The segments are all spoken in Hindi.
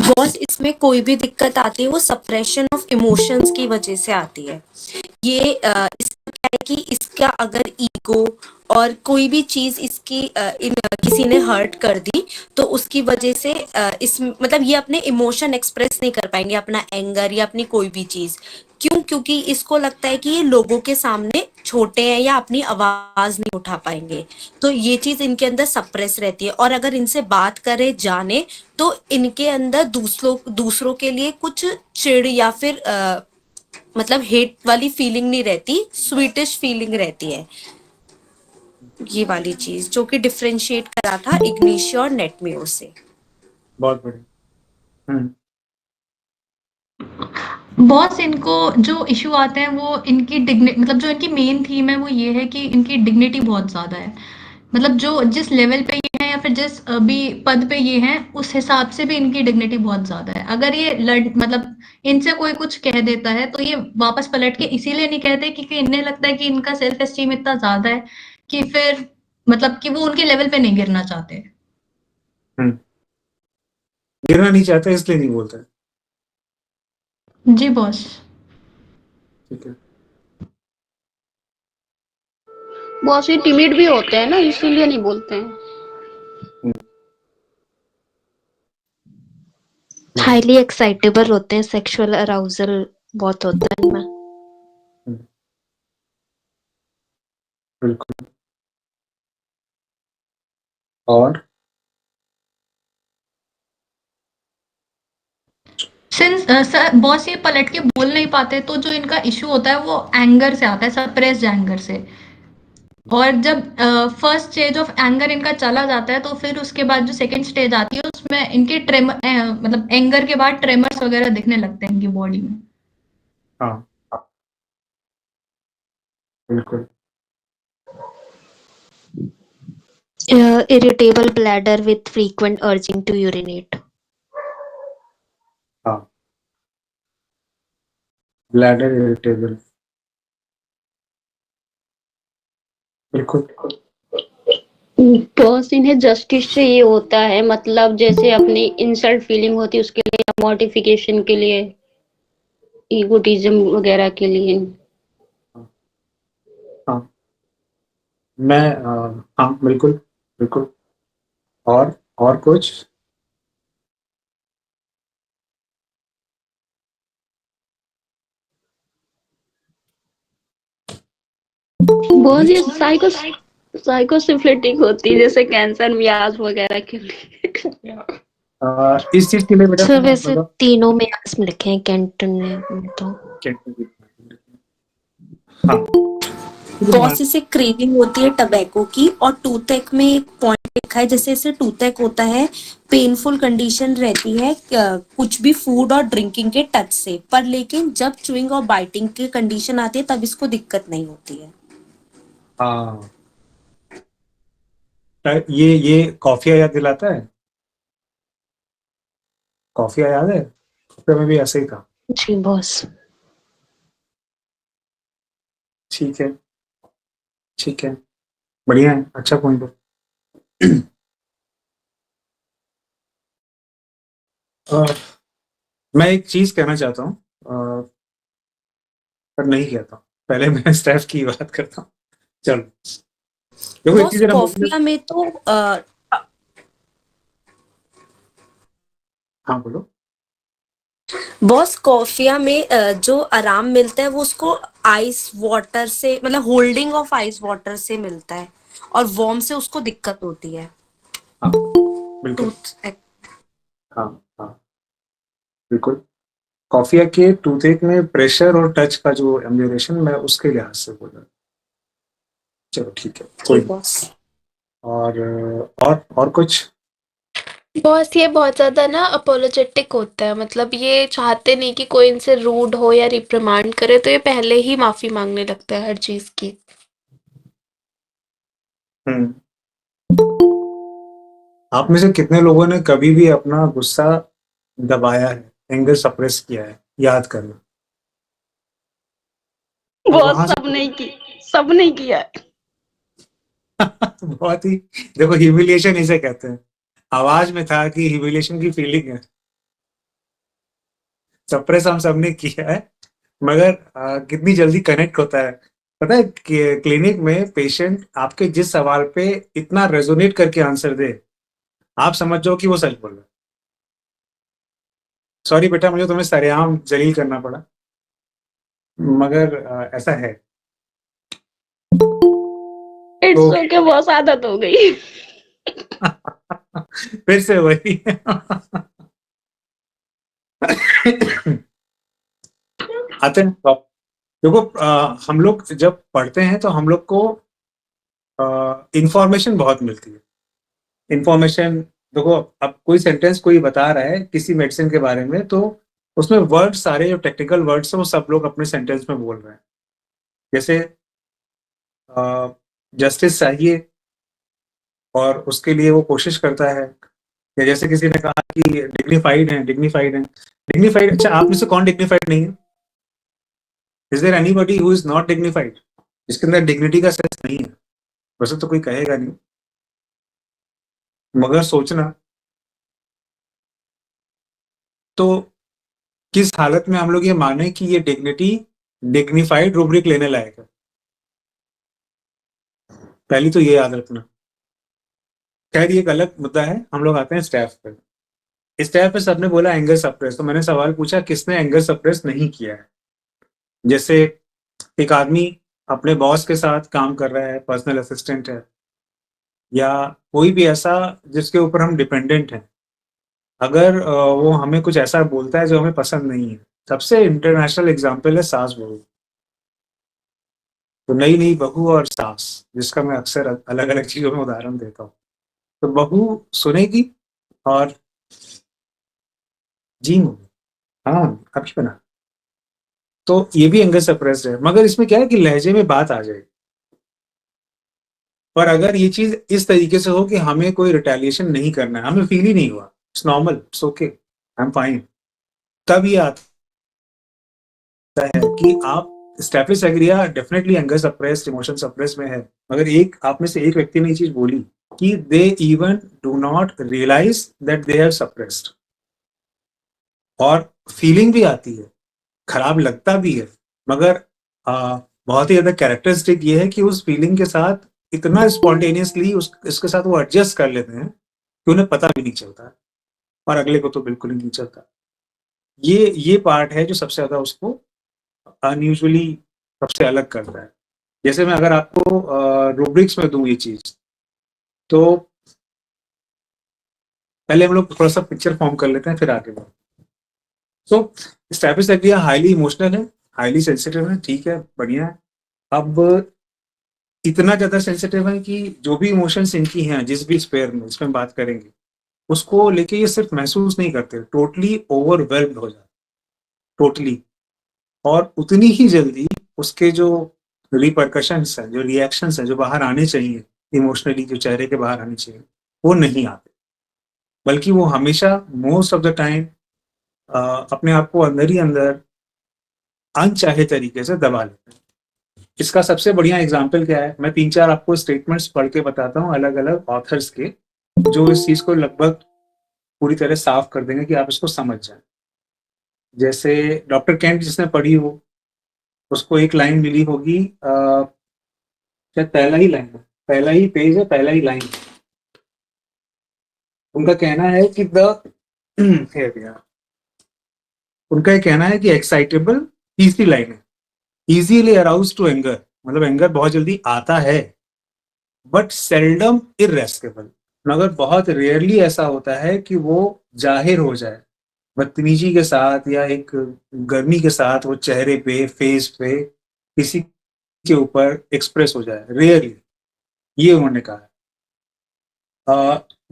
बॉस इसमें कोई भी दिक्कत आती है वो सप्रेशन ऑफ इमोशंस की वजह से आती है। ये इसका क्या है कि इसका अगर ईगो और कोई भी चीज इसकी किसी ने हर्ट कर दी तो उसकी वजह से इस मतलब ये अपने इमोशन एक्सप्रेस नहीं कर पाएंगे, अपना एंगर या अपनी कोई भी चीज। क्यों? क्योंकि इसको लगता है कि ये लोगों के सामने छोटे हैं या अपनी आवाज नहीं उठा पाएंगे, तो ये चीज इनके अंदर सप्रेस रहती है। और अगर इनसे बात करे जाने तो इनके अंदर दूसरों के लिए कुछ चिढ़ या फिर मतलब हेट वाली फीलिंग नहीं रहती, स्वीटिश फीलिंग रहती है। ये वाली चीज जो कि डिफरेंशिएट करा था इग्निशियो और नेटमियो से। बहुत बढ़िया। बॉस इनको जो इशू आते हैं वो इनकी डिग्निटी, मतलब जो इनकी मेन थीम है वो ये है कि इनकी डिग्निटी बहुत ज्यादा है। मतलब जो जिस लेवल पे ये हैं या फिर जिस भी पद पे ये हैं उस हिसाब से भी इनकी डिग्निटी बहुत ज्यादा है। अगर ये मतलब इनसे कोई कुछ कह देता है तो ये वापस पलट के इसीलिए नहीं कहते क्योंकि इन्हें लगता है कि इनका सेल्फ एस्टीम इतना ज्यादा है कि फिर मतलब कि वो उनके लेवल पे नहीं गिरना चाहते। गिरना नहीं चाहता इसलिए नहीं बोलता है। जी बॉस। ठीक है। बहुत से टिमिड भी होते हैं ना, इसीलिए नहीं बोलते हैं। हाईली एक्साइटेबल होते हैं, सेक्सुअल अराउजल बहुत होता है इनमें। बिल्कुल। और सिंस बॉस ये पलट के बोल नहीं पाते तो जो इनका इशू होता है वो एंगर से आता है, सप्रेस्ड एंगर से। और जब फर्स्ट स्टेज ऑफ एंगर इनका चला जाता है तो फिर उसके बाद जो सेकंड स्टेज आती है उसमें इनके मतलब एंगर के बाद ट्रेमर्स वगैरह दिखने लगते हैं इनकी बॉडी में। हाँ बिल्कुल। Irritable bladder with frequent urging to urinate. हाँ ब्लैडर इरिटेबल, बिल्कुल। बॉस इन्हें जस्टिस चाहिए होता है, मतलब जैसे अपनी इंसल्ट फीलिंग होती है उसके लिए, या मॉडिफिकेशन के लिए, ईगोटिज्म वगैरह के लिए। हाँ मैं हाँ बिल्कुल बिल्कुल। और कुछ? बॉस ये साइकोसिम्फलिटिक होती है, जैसे कैंसर, मियाज वगैरह के लिए। इस चीज के लिए बेटा सर वैसे मतलब तीनों में इसमें लिखे हैं कैंटन में तो। हाँ बॉस इसे क्रेविंग होती है टबैको की, और टूथेक में एक पॉइंट लिखा है जैसे इसे टूथेक होता है, पेनफुल कंडीशन रहती है कुछ भी फूड और ड्रिंकिंग के टच से, पर लेकिन जब च्युइंग और बाइटिंग की कंडीशन आती है तब इसको दिक्कत नहीं होती है। हाँ ये कॉफिया याद दिलाता है। कॉफिया याद है, कॉफिया में भी ऐसे ही था। जी बॉस। ठीक है ठीक है, बढ़िया है, अच्छा पॉइंट है। मैं एक चीज कहना चाहता हूँ, पर नहीं कहता, पहले मैं स्टेफ की बात करता हूँ। चलो देखो एक बॉस चीज है ना, कॉफिया में तो हाँ बोलो। बॉस कॉफिया में जो आराम मिलता है वो उसको आइस वाटर से, मतलब होल्डिंग ऑफ आइस वाटर से मिलता है, और वार्म से उसको दिक्कत होती है। हाँ बिल्कुल। टूथ हाँ हाँ बिल्कुल। कॉफिया के टूथेक में प्रेशर और टच का जो एम्यूरेशन, मैं उसके लिहाज से बोल रहा हूँ। चलो ठीक है, कोई नहीं। बॉस। और कुछ? बॉस ये बहुत ज़्यादा ना अपोलोजेटिक होता है, मतलब ये चाहते नहीं कि कोई इनसे रूड हो या रिप्रिमांड करे, तो ये पहले ही माफ़ी मांगने लगता है हर चीज़ की। आप में से कितने लोगों ने कभी भी अपना गुस्सा दबाया है, एंगर सप्रेस किया है? याद करना। और बहुत वहां से सब नहीं किया है। बहुत ही, देखो ह्यूमिलिएशन इसे कहते हैं। आवाज में था कि ह्यूमिलिएशन की फीलिंग है। सप्रेस हम सबने किया है, मगर कितनी जल्दी कनेक्ट होता है पता है कि क्लिनिक में पेशेंट आपके जिस सवाल पे इतना रेजोनेट करके आंसर दे, आप समझ जाओ कि वो सच बोल रहा है। सॉरी बेटा, मुझे तुम्हें सरेआम जलील करना पड़ा, मगर ऐसा है। इट्स तो ओके, बहुत आदत हो गई। फिर से वही आते हैं तो देखो, हम लोग जब पढ़ते हैं तो हम लोग को इंफॉर्मेशन बहुत मिलती है। इंफॉर्मेशन देखो, अब कोई सेंटेंस कोई बता रहा है किसी मेडिसिन के बारे में, तो उसमें वर्ड सारे जो टेक्निकल वर्ड्स हैं वो सब लोग अपने सेंटेंस में बोल रहे हैं। जैसे जस्टिस चाहिए और उसके लिए वो कोशिश करता है, या जैसे किसी ने कहा कि डिग्निफाइड है, डिग्निफाइड है, डिग्निफाइड। अच्छा, आप में से कौन डिग्निफाइड नहीं है? Is there anybody who is not dignified, जिसके अंदर डिग्निटी का सेंस नहीं है? वैसे तो कोई कहेगा नहीं, मगर सोचना तो किस हालत में हम लोग ये माने कि ये डिग्निटी डिग्निफाइड रूब्रिक लेने लायक है। पहली तो ये याद रखना। खैर ये एक अलग मुद्दा है, हम लोग आते हैं स्टाफ पे। स्टाफ पे सबने बोला एंगर सप्रेस, तो मैंने सवाल पूछा किसने एंगर सप्रेस नहीं किया है। जैसे एक आदमी अपने बॉस के साथ काम कर रहा है, पर्सनल असिस्टेंट है, या कोई भी ऐसा जिसके ऊपर हम डिपेंडेंट हैं, अगर वो हमें कुछ ऐसा बोलता है जो हमें पसंद नहीं है। सबसे इंटरनेशनल एग्जाम्पल है सास बहू। तो नई नई बहू और सास, जिसका मैं अक्सर अलग अलग चीजों में उदाहरण देता हूँ। तो बहू सुनेगी और जी मम्मी, हाँ अभी बना। तो ये भी एंगर सप्रेस्ड है, मगर इसमें क्या है कि लहजे में बात आ जाएगी। पर अगर ये चीज इस तरीके से हो कि हमें कोई रिटेलिएशन नहीं करना है, हमें फील ही नहीं हुआ, it's normal, it's okay, I am fine, तब ये आता है कि आप staphysagria definitely anger suppressed, emotion suppress में है। मगर एक आप में से एक व्यक्ति ने ये चीज बोली कि they even do not realise that they have suppressed, और फीलिंग भी आती है, खराब लगता भी है, मगर बहुत ही ज्यादा कैरेक्टरिस्टिक ये है कि उस फीलिंग के साथ इतना स्पॉन्टेनियसली इसके साथ वो एडजस्ट कर लेते हैं कि उन्हें पता भी नहीं चलता है, और अगले को तो बिल्कुल ही नहीं चलता। ये पार्ट है जो सबसे ज्यादा उसको अनयूजुअली सबसे अलग करता है। जैसे मैं अगर आपको रूब्रिक्स में दूं ये चीज, तो पहले हम लोग थोड़ा सा पिक्चर फॉर्म कर लेते हैं, फिर आगे बढ़ते हैं। सो स्टैब्लिश एग्रिया हाईली इमोशनल है, हाईली सेंसिटिव है, ठीक है, बढ़िया है। अब इतना ज्यादा सेंसिटिव है कि जो भी इमोशंस इनकी हैं, जिस भी स्पेयर में इसमें बात करेंगे, उसको लेके ये सिर्फ महसूस नहीं करते, टोटली ओवरवेल्म्ड हो जाते, टोटली। और उतनी ही जल्दी उसके जो रिपरकशंस हैं, जो रिएक्शंस हैं, जो बाहर आने चाहिए इमोशनली, जो चेहरे के बाहर आने चाहिए, वो नहीं आते, बल्कि वो हमेशा मोस्ट ऑफ द टाइम अपने आप को अंदर ही अंदर अनचाहे तरीके से दबा लेते हैं। इसका सबसे बढ़िया एग्जाम्पल क्या है, मैं 3-4 आपको स्टेटमेंट्स पढ़ के बताता हूँ अलग अलग ऑथर्स के, जो इस चीज को लगभग पूरी तरह साफ कर देंगे कि आप इसको समझ जाए। जैसे डॉक्टर केंट जिसने पढ़ी हो, उसको एक लाइन मिली होगी, शायद पहला ही लाइन है, पहला ही पेज है, पहला ही लाइन। उनका कहना है कि उनका ये कहना है कि एक्साइटेबल, तीसरी लाइन है, इजीली अराउज टू एंगर, मतलब एंगर बहुत जल्दी आता है, बट सेल्डम इरेस्केबल, मगर बहुत रेयरली ऐसा होता है कि वो जाहिर हो जाए बदतमीजी के साथ या एक गर्मी के साथ, वो चेहरे पे, फेस पे, किसी के ऊपर एक्सप्रेस हो जाए, रेयरली, ये उन्होंने कहा।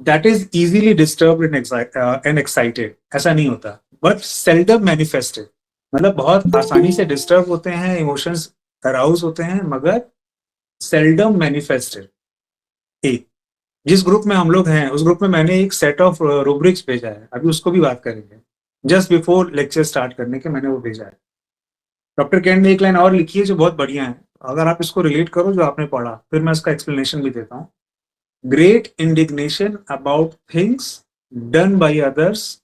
That is easily disturbed and excited, ऐसा नहीं होता, बट सेल्डम मैनिफेस्टेड, मतलब बहुत आसानी से डिस्टर्ब होते हैं, इमोशंस अराउज होते हैं, मगर सेल्डम मैनिफेस्टेड। एक जिस ग्रुप में हम लोग हैं, उस ग्रुप में मैंने एक सेट ऑफ रूब्रिक्स भेजा है, अभी उसको भी बात करेंगे। जस्ट बिफोर लेक्चर स्टार्ट करने के मैंने वो भेजा है। डॉक्टर केंट ने एक लाइन और लिखी है जो बहुत बढ़िया है, अगर आप इसको रिलेट करो जो आपने पढ़ा, फिर मैं इसका एक्सप्लेनेशन भी देता हूँ। Great indignation about things done by others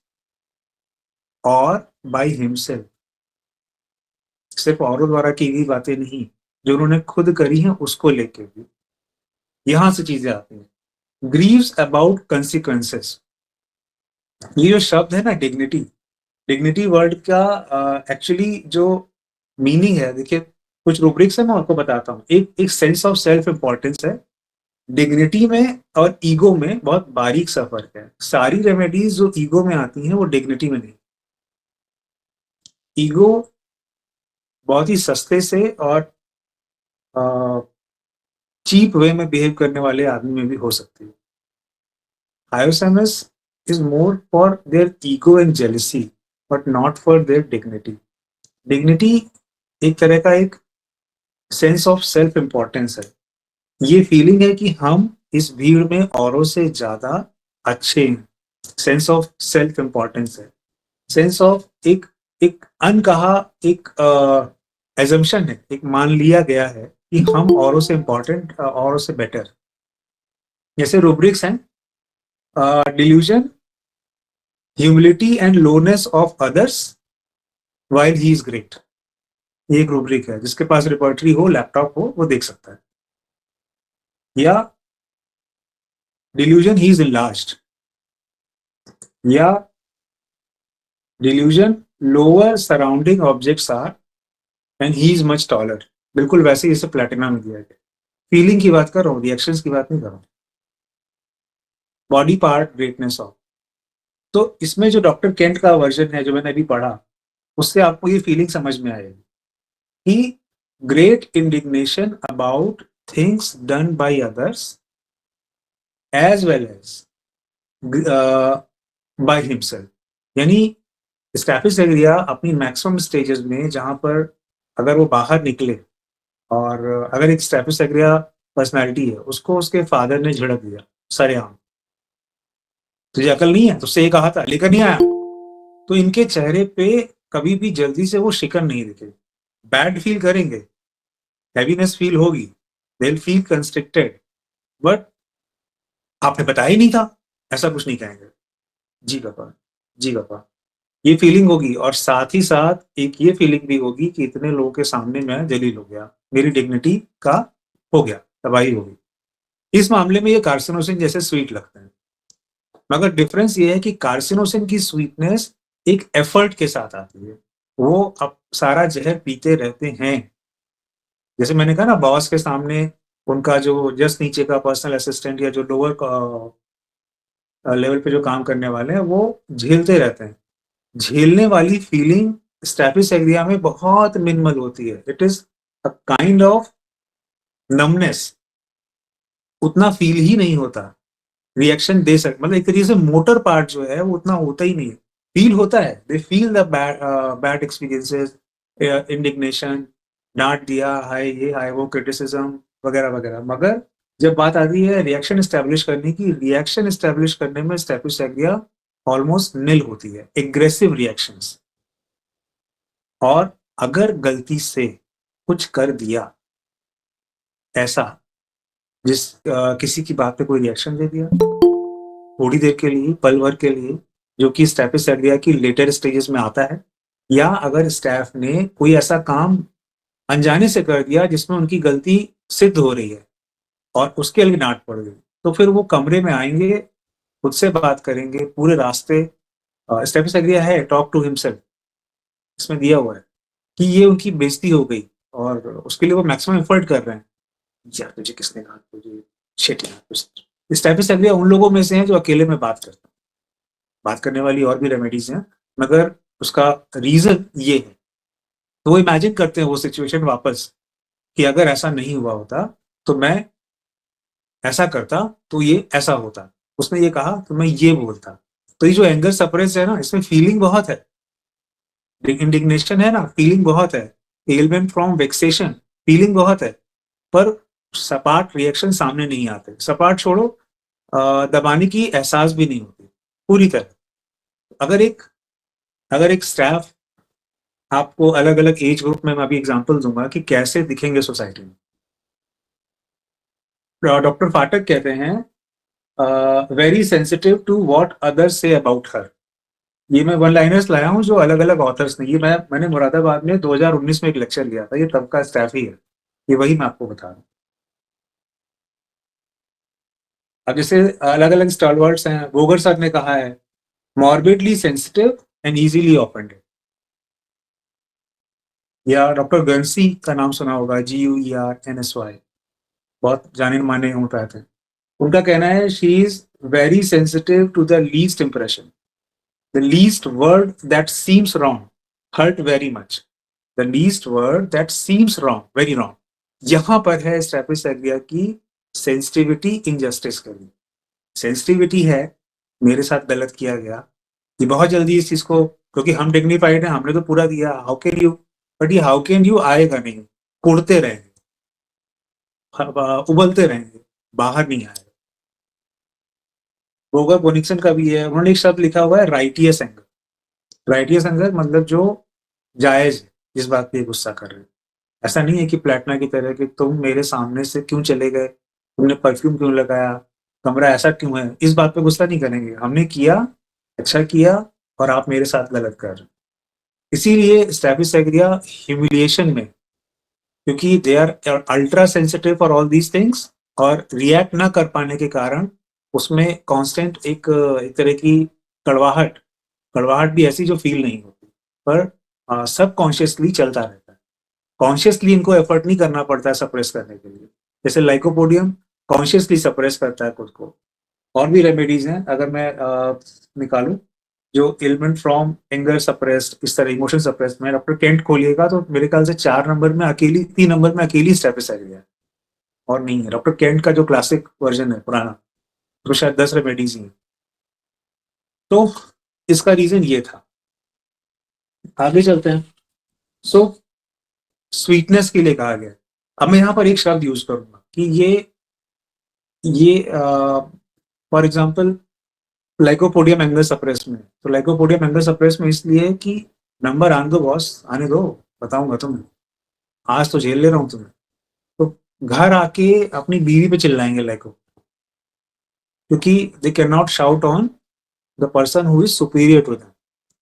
और बाय हिमसेल्फ, सिर्फ औरों द्वारा की गई बातें नहीं, जो उन्होंने खुद करी हैं उसको लेके भी यहां से चीजें आती हैं. ग्रीव्स अबाउट कंसिक्वेंसेस, ये जो शब्द है ना डिग्निटी, डिग्निटी वर्ड का एक्चुअली जो मीनिंग है, देखिए कुछ रूब्रिक्स है मैं आपको बताता हूँ. एक सेंस ऑफ सेल्फ इंपॉर्टेंस है. डिग्निटी में और ईगो में बहुत बारीक सा फर्क है. सारी रेमेडीज जो ईगो में आती हैं वो डिग्निटी में नहीं. ईगो बहुत ही सस्ते से और चीप वे में बिहेव करने वाले आदमी में भी हो सकती है. Hyoscyamus is more for their ego and jealousy but not for their dignity. Dignity एक तरह का एक सेंस ऑफ सेल्फ इंपॉर्टेंस है. ये फीलिंग है कि हम इस भीड़ में औरों से ज्यादा अच्छे हैं. सेंस ऑफ सेल्फ इंपॉर्टेंस है. सेंस ऑफ एक एक अनकहा एक एजम्पशन है, एक मान लिया गया है कि हम औरों से इंपॉर्टेंट, औरों से बेटर. जैसे रूब्रिक्स हैं, delusion, humility and lowness of others while he is great. ये एक रूब्रिक है. जिसके पास रिपोर्टरी हो, लैपटॉप हो, वो देख सकता है. या डिल्यूजन ही इज enlarged, या delusion lower surrounding objects are and he is much taller. बिल्कुल वैसे ही इसे प्लेटिना में दिया गया. फीलिंग की बात कर रहा हूँ, रिएक्शंस की बात नहीं कर रहा हूँ. Body part greatness of. तो इसमें जो डॉक्टर केंट का वर्जन है जो मैंने अभी पढ़ा, उससे आपको ये फीलिंग समझ में आएगी कि great indignation about things done by others as well as by himself. यानी स्टैफिस एग्रिया अपनी मैक्सिमम स्टेजेस में, जहां पर अगर वो बाहर निकले और अगर एक स्टैफिस एग्रिया पर्सनालिटी है, उसको उसके फादर ने झड़क दिया सरेआम, तुझे अकल नहीं है, तुझसे ये कहा था लेकर नहीं आया, तो इनके चेहरे पे कभी भी जल्दी से वो शिकन नहीं दिखे. बैड फील करेंगे, हैवीनेस फील होगी, they will feel constricted, but आपने बताया ही नहीं था, ऐसा कुछ नहीं कहेंगे. जी पापा, जी पापा, ये फीलिंग होगी. और साथ ही साथ एक ये फीलिंग भी होगी कि इतने लोगों के सामने मैं जलील हो गया, मेरी डिग्निटी का हो गया, तबाही होगी. इस मामले में ये कार्सिनोसिन जैसे स्वीट लगते हैं, मगर डिफरेंस ये है कि कार्सिनोसिन की स्वीटनेस एक एफर्ट के साथ आती है. वो अब सारा जहर पीते रहते हैं. जैसे मैंने कहा ना, बॉस के सामने उनका जो जस्ट नीचे का पर्सनल असिस्टेंट या जो लोअर लेवल पे जो काम करने वाले हैं, वो झेलते रहते हैं. झेलने वाली फीलिंग स्टैफिस एग्रिया में बहुत मिनिमल होती है. It is a kind of numbness. उतना फील ही नहीं होता. रिएक्शन दे सकते, मतलब एक तरीके से मोटर पार्ट जो है वो उतना होता ही नहीं है. फील होता है, they feel the bad experiences, indignation, डांट दिया, हाय ये हाय वो, क्रिटिसिज्म वगैरह वगैरह. मगर जब बात आती है रिएक्शन एस्टेब्लिश करने की, रिएक्शन एस्टेब्लिश करने में स्टैफिस एग्रिया ऑलमोस्ट निल होती है. Aggressive reactions. और अगर गलती से कुछ कर दिया ऐसा, किसी की बात पे कोई रिएक्शन दे दिया थोड़ी देर के लिए, पल भर के लिए, जो कि स्टैफिस एग्रिया की लेटर स्टेजेस में आता है, या अगर स्टाफ ने कोई ऐसा काम अनजाने से कर दिया जिसमें उनकी गलती सिद्ध हो रही है और उसके लिए डांट पड़ गई, तो फिर वो कमरे में आएंगे, खुद से बात करेंगे पूरे रास्ते. स्टैफिस एग्रिया है टॉक टू हिमसेल्फ, इसमें दिया हुआ है कि ये उनकी बेइज्जती हो गई और उसके लिए वो मैक्सिमम एफर्ट कर रहे हैं. यार तुझे किसने कहा, तुझे शिट यार. स्टैफिस एग्रिया उन लोगों में से हैं जो अकेले में बात करते हैं. बात करने वाली और भी रेमेडीज हैं, मगर उसका रीजन ये है. तो वो इमेजिन करते हैं वो सिचुएशन वापस कि अगर ऐसा नहीं हुआ होता तो मैं ऐसा करता, तो ये ऐसा होता, उसने ये कहा तो मैं ये बोलता. तो ये जो एंगर सप्रेस है ना, इसमें फीलिंग बहुत है. इंडिग्नेशन है ना, फीलिंग बहुत है. एलमेंट फ्रॉम वेक्सेशन, फीलिंग बहुत है. पर सपाट रिएक्शन सामने नहीं आते. सपाट छोड़ो, दबाने की एहसास भी नहीं होती पूरी तरह. अगर एक स्टाफ आपको अलग अलग एज ग्रुप में, मैं अभी एग्जांपल दूंगा कि कैसे दिखेंगे सोसाइटी में. डॉक्टर फाटक कहते हैं very sensitive to what others say about her. ये मैं वन लाइनर्स लाया हूँ जो अलग अलग ऑथर्स ने, ये मैंने मुरादाबाद में 2019 में एक लेक्चर लिया था, ये तब का स्टाफ ही है, ये वही मैं आपको बता रहा हूँ। अब जैसे अलग अलग स्टालवर्ड्स हैं, बोगर सर ने कहा है morbidly sensitive and easily offended, या डॉक्टर गर्सी का नाम सुना होगा, GUERNSY, बहुत जाने माने होम्योपैथ हैं, उनका कहना है she is very sensitive to the least impression, the least word that seems wrong hurt very much, the least word that seems wrong very wrong. यहां पर है स्टेपिस एग्रिया की सेंसिटिविटी इनजस्टिस करनी। सेंसिटिविटी है, मेरे साथ गलत किया गया, ये बहुत जल्दी इस चीज को, क्योंकि हम डिग्निफाइड हैं, हमने तो पूरा दिया, हाउ कैन यू, बट ये हाउ कैन यू आएगा नहीं, कुड़ते रहेंगे, उबलते रहेंगे, बाहर नहीं आएगा। रोगर बोनिक्सन का भी है, उन्होंने एक शब्द लिखा हुआ है राइटियस एंगर। राइटियस एंगर मतलब जो जायज है, जिस बात पे गुस्सा कर रहे हैं। ऐसा नहीं है कि प्लेटना की तरह कि तुम मेरे सामने से क्यों चले गए, तुमने परफ्यूम क्यों लगाया, कमरा ऐसा क्यों है, इस बात पे गुस्सा नहीं करेंगे, हमने किया, अच्छा किया, और आप मेरे साथ गलत कर रहे हैं। इसीलिए स्टेपिस एग्रिया ह्यूमिलिएशन में, क्योंकि they are ultra sensitive for all these things, और रिएक्ट ना कर पाने के कारण उसमें कांस्टेंट एक तरह की कड़वाहट भी ऐसी जो फील नहीं होती, पर सब कॉन्शियसली चलता रहता है, कॉन्शियसली इनको एफर्ट नहीं करना पड़ता है सप्रेस करने के लिए। जैसे लाइकोपोडियम कॉन्शियसली सप्रेस करता है खुद को। और भी रेमेडीज हैं, अगर मैं निकालूं, जो एलिमेंट फ्रॉम एंगर सप्रेस्ड, इस तरह इमोशन सप्रेस्ड में डॉक्टर केंट खोलिएगा तो मेरे ख्याल से 3 नंबर में अकेली स्टेपिस एग्रिया है, और नहीं है। डॉक्टर केंट का जो क्लासिक वर्जन है पुराना, तो शायद 10 रेमेडीज ही हैं। तो इसका रीजन ये था। आगे चलते हैं। सो स्वीटनेस के लिए कहा गया। अब मैं यहाँ पर एक शब्द यूज करूंगा कि ये for example lycopodium anger suppress में, तो लाइकोपोडियम एंगर सप्रेस में इसलिए कि नंबर आने दो बॉस, आने दो, बताऊंगा तुम्हें, आज तो झेल ले रहा हूं तुम्हें। तो घर आके अपनी बीवी पे चिल्लाएंगे लाइको, क्योंकि they can not shout on the person who is superior to them,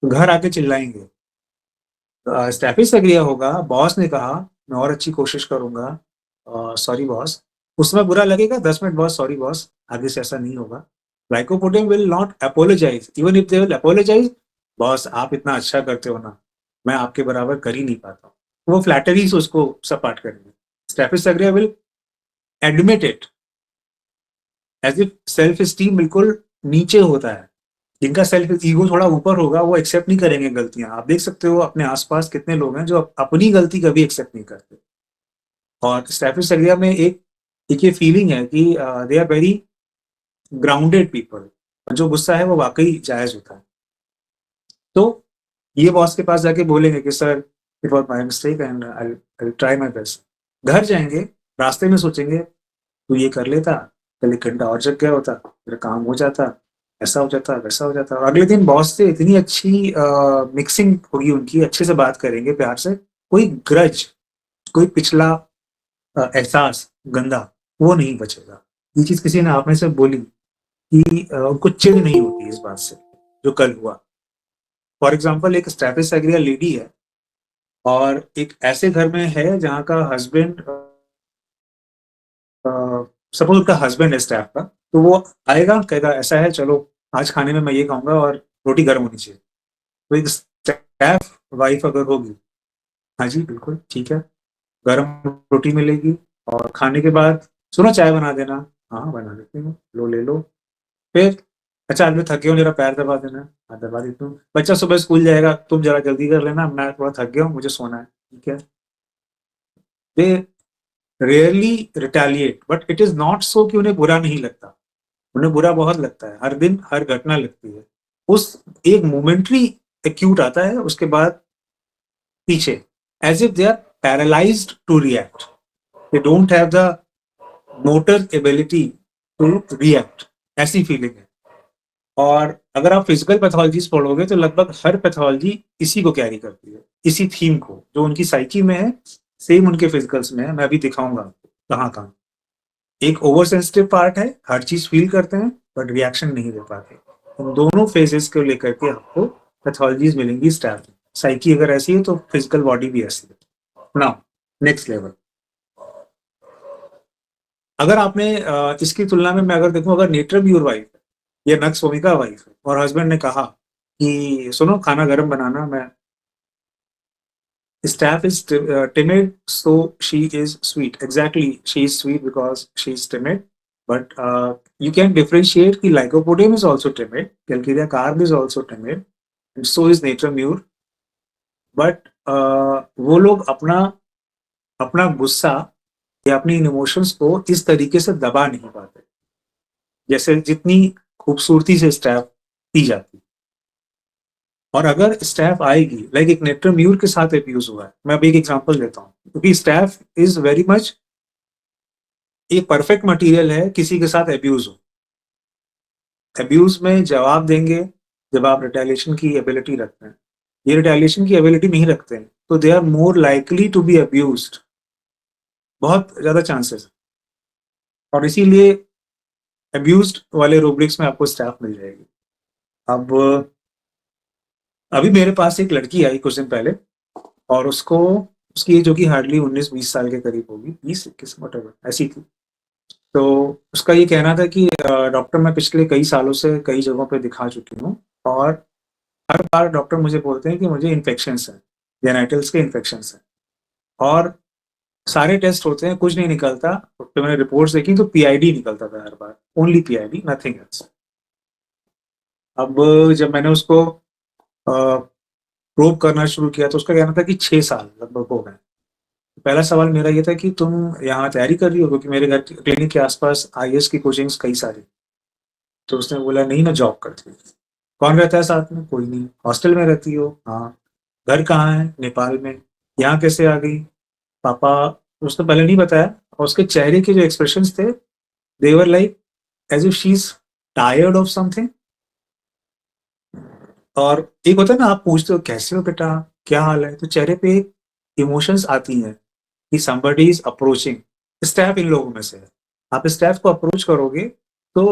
तो घर आके चिल्लाएंगे। स्टेपिस एग्रिया होगा, बॉस ने कहा मैं और अच्छी कोशिश करूंगा, सॉरी बॉस, उसमें बुरा लगेगा, 10 मिनट बॉस, सॉरी बॉस, आगे से ऐसा नहीं होगा। Lycopodium will not apologise, even if they will apologise, boss आप इतना अच्छा करते हो ना, मैं आपके बराबर कर ही नहीं पाता हूँ, वो फ्लैटरी से उसको सपाट करेंगे। Staphysagria will admit it as if self esteem बिल्कुल नीचे होता है। जिनका सेल्फ ईगो थोड़ा ऊपर होगा वो एक्सेप्ट नहीं करेंगे गलतियां। आप देख सकते हो अपने आसपास कितने लोग हैं जो अपनी गलती कभी एक्सेप्ट नहीं करते। और स्टेपिस एग्रिया में एक ये फीलिंग है कि they are very grounded people, जो गुस्सा है वो वाकई जायज होता है। तो ये बॉस के पास जाके बोलेंगे कि sir it was my mistake and I try my best. घर जाएंगे, रास्ते में सोचेंगे तू ये कर लेता, कल 1 घंटा और जग गया होता, मेरा काम हो जाता, ऐसा हो जाता, वैसा हो जाता। और अगले दिन बॉस से इतनी अच्छी मिक्सिंग होगी उनकी, अच्छे से बात करेंगे प्यार से, कोई ग्रज, कोई पिछला एहसास गंदा वो नहीं बचेगा। ये चीज किसी ने आप में से बोली कि उनको चिढ़ नहीं होती इस बात से जो कल हुआ। फॉर एग्जाम्पल एक स्टेपिस एग्रिया लेडी है और एक ऐसे घर में है जहाँ का हस्बैंड, सपोज उसका हस्बैंड है स्टाफ का, तो वो आएगा कहेगा ऐसा है, चलो आज खाने में मैं ये खाऊंगा और रोटी गर्म होनी चाहिए। तो एक स्टाफ वाइफ अगर होगी, हाँ जी बिल्कुल ठीक है, गर्म रोटी मिलेगी, और खाने के बाद सुनो चाय बना देना, हाँ बना देती हूँ, लो ले लो। फिर अच्छा आज मैं थक गया हूँ, जरा पैर दबा देना, हाँ दबा देती हूँ। बच्चा सुबह स्कूल जाएगा, तुम जरा जल्दी कर लेना, मैं थोड़ा थक गया हूँ, मुझे सोना है, ठीक है। They rarely retaliate, but it is not so कि उन्हें बुरा नहीं लगता, उन्हें बुरा बहुत लगता है, हर दिन हर घटना लगती है। उस एक मोमेंट्री एक्यूट आता है, उसके बाद पीछे as if they are paralysed to react, they don't have the motor ability to react, ऐसी फीलिंग है। और अगर आप फिजिकल पैथोलॉजीज पढ़ोगे तो लगभग हर पैथोलॉजी इसी को कैरी करती है, इसी थीम को, जो उनकी साइकी में है सेम उनके फिजिकल्स में है। मैं अभी दिखाऊंगा कहाँ कहाँ। एक ओवर सेंसिटिव पार्ट है, हर चीज फील करते हैं बट रिएक्शन नहीं दे पाते। उन दोनों फेजेस को लेकर के आपको पैथोलॉजीज मिलेंगी स्टैफ में। साइकी अगर ऐसी है तो फिजिकल बॉडी भी ऐसी है। नाउ नेक्स्ट लेवल, अगर आपने इसकी तुलना में मैं अगर देखूं, अगर नेत्र म्यूर वाइफ है या नक्स भूमिका वाइफ है और हस्बैंड ने कहा कि सुनो खाना गर्म बनाना, मैं staff is timid, so she is sweet. Exactly, she is sweet because she is timid. But you can differentiate कि lycopodium is also timid, Calcaria carb is also timid, and so is nature mure. But वो लोग अपना गुस्सा या अपनी इमोशंस को इस तरीके से दबा नहीं पाते जैसे जितनी खूबसूरती से स्टैफ दी जाती। और अगर स्टैफ आएगी, लाइक एक नेत्र म्यूर के साथ अब्यूज हुआ है, मैं अभी एक एग्जांपल देता हूँ, क्योंकि स्टैफ इज वेरी मच एक परफेक्ट मटेरियल है किसी के साथ अब्यूज हो। अब्यूज में जवाब देंगे जब आप रिटेलिएशन की एबिलिटी रखते हैं। ये रिटेलिएशन की एबिलिटी नहीं रखते हैं तो they are more likely to be abused, बहुत ज्यादा चांसेस। और इसीलिए अब्यूज्ड वाले रूब्रिक्स में आपको स्टैफ मिल जाएगी। अब अभी मेरे पास एक लड़की आई कुछ दिन पहले और उसकी जो कि हार्डली 19-20 साल के करीब होगी, 20-21 वॉटेवर ऐसी थी। तो उसका ये कहना था कि डॉक्टर मैं पिछले कई सालों से कई जगहों पे दिखा चुकी हूँ और हर बार डॉक्टर मुझे बोलते हैं कि मुझे इन्फेक्शंस हैं, जेनाइटल्स के इन्फेक्शंस हैं, और सारे टेस्ट होते हैं, कुछ नहीं निकलता। तो मैंने रिपोर्ट्स देखी तो पीआईडी निकलता था हर बार, ओनली पीआईडी, नथिंग एल्स। अब जब मैंने उसको प्रोब करना शुरू किया तो उसका कहना था कि 6 साल लगभग हो गए। पहला सवाल मेरा ये था कि तुम यहाँ तैयारी कर रही हो, क्योंकि मेरे घर क्लिनिक के आसपास आईएएस की कोचिंग्स कई सारी। तो उसने बोला नहीं मैं जॉब करती हूँ। कौन रहता है साथ में? कोई नहीं। हॉस्टल में रहती हो? हाँ। घर कहाँ है? नेपाल में। यहाँ कैसे आ गई? पापा, उसने पहले नहीं बताया। और उसके चेहरे के जो एक्सप्रेशंस थे, they were like as if she is tired of something. और एक होता है ना, आप पूछते हो कैसे हो बेटा, क्या हाल है, तो चेहरे पे इमोशंस आती हैं कि somebody is approaching। स्टाफ इन लोगों में से है। आप स्टाफ को अप्रोच करोगे तो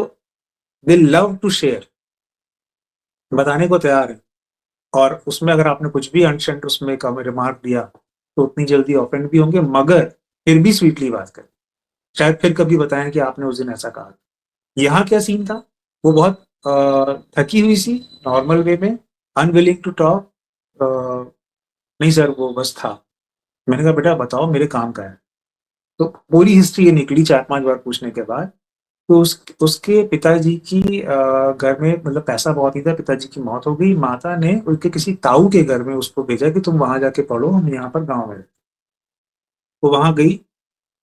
दे लव टू शेयर, बताने को तैयार है। और उसमें अगर आपने कुछ भी अनशंट उसमें रिमार्क दिया तो उतनी जल्दी ऑफेंड भी होंगे, मगर फिर भी स्वीटली बात करें, शायद फिर कभी बताएं कि आपने उस दिन ऐसा कहा। यहाँ क्या सीन था, वो बहुत थकी हुई सी, नॉर्मल वे में, अनविलिंग टू टॉक। नहीं सर वो बस था। मैंने कहा बेटा बताओ मेरे काम का है। तो पूरी हिस्ट्री ये निकली 4-5 बार पूछने के बाद। तो उसके पिताजी की घर में मतलब पैसा बहुत ही था, पिताजी की मौत हो गई। माता ने उसके किसी ताऊ के घर में उसको भेजा कि तुम वहां जाके पढ़ो, हम यहाँ पर गाँव में। वो वहां गई,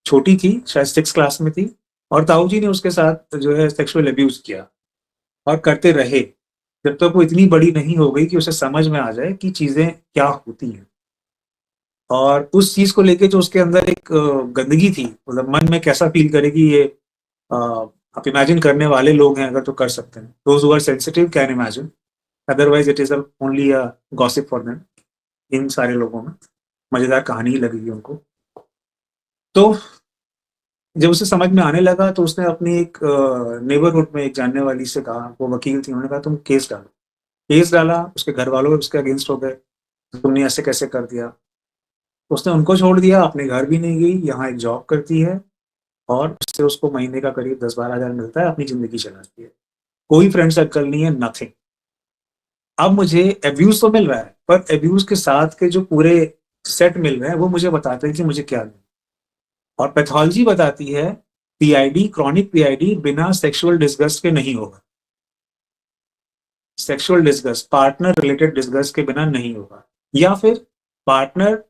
छोटी थी, शायद 6 क्लास में थी, और ताऊ जी ने उसके साथ जो है सेक्सुअल अब्यूज किया और करते रहे जब तक वो इतनी बड़ी नहीं हो गई कि उसे समझ में आ जाए कि चीजें क्या होती हैं। और उस चीज को लेके जो उसके अंदर एक गंदगी थी, मतलब मन में कैसा फील करेगी ये आप इमेजिन करने वाले लोग हैं अगर तो कर सकते हैं। Those who are sensitive can imagine, otherwise it is only a gossip for them. इन सारे लोगों में मजेदार कहानी ही लगेगी उनको। तो जब उसे समझ में आने लगा तो उसने अपनी एक नेबरहुड में एक जानने वाली से कहा, वो वकील थी, उन्होंने कहा तुम केस डालो। केस डाला, उसके घर वालों उसके अगेंस्ट हो गए, तुमने ऐसे कैसे कर दिया। उसने उनको छोड़ दिया, अपने घर भी नहीं गई, यहाँ एक जॉब करती है और उससे उसको महीने का करीब 10-12 हज़ार मिलता है, अपनी जिंदगी चलाती है। कोई फ्रेंड सर्कल नहीं है, नथिंग। अब मुझे अब्यूज तो मिल रहा है, पर अब्यूज के साथ के जो पूरे सेट मिल रहे हैं वो मुझे बताते हैं कि मुझे क्या नहीं। और पैथोलॉजी बताती है पीआईडी, क्रॉनिक पीआईडी बिना सेक्सुअल डिस्गस्ट के नहीं होगा। Sexual disgust, partner related disgust के बिना नहीं होगा। या फिर पार्टनर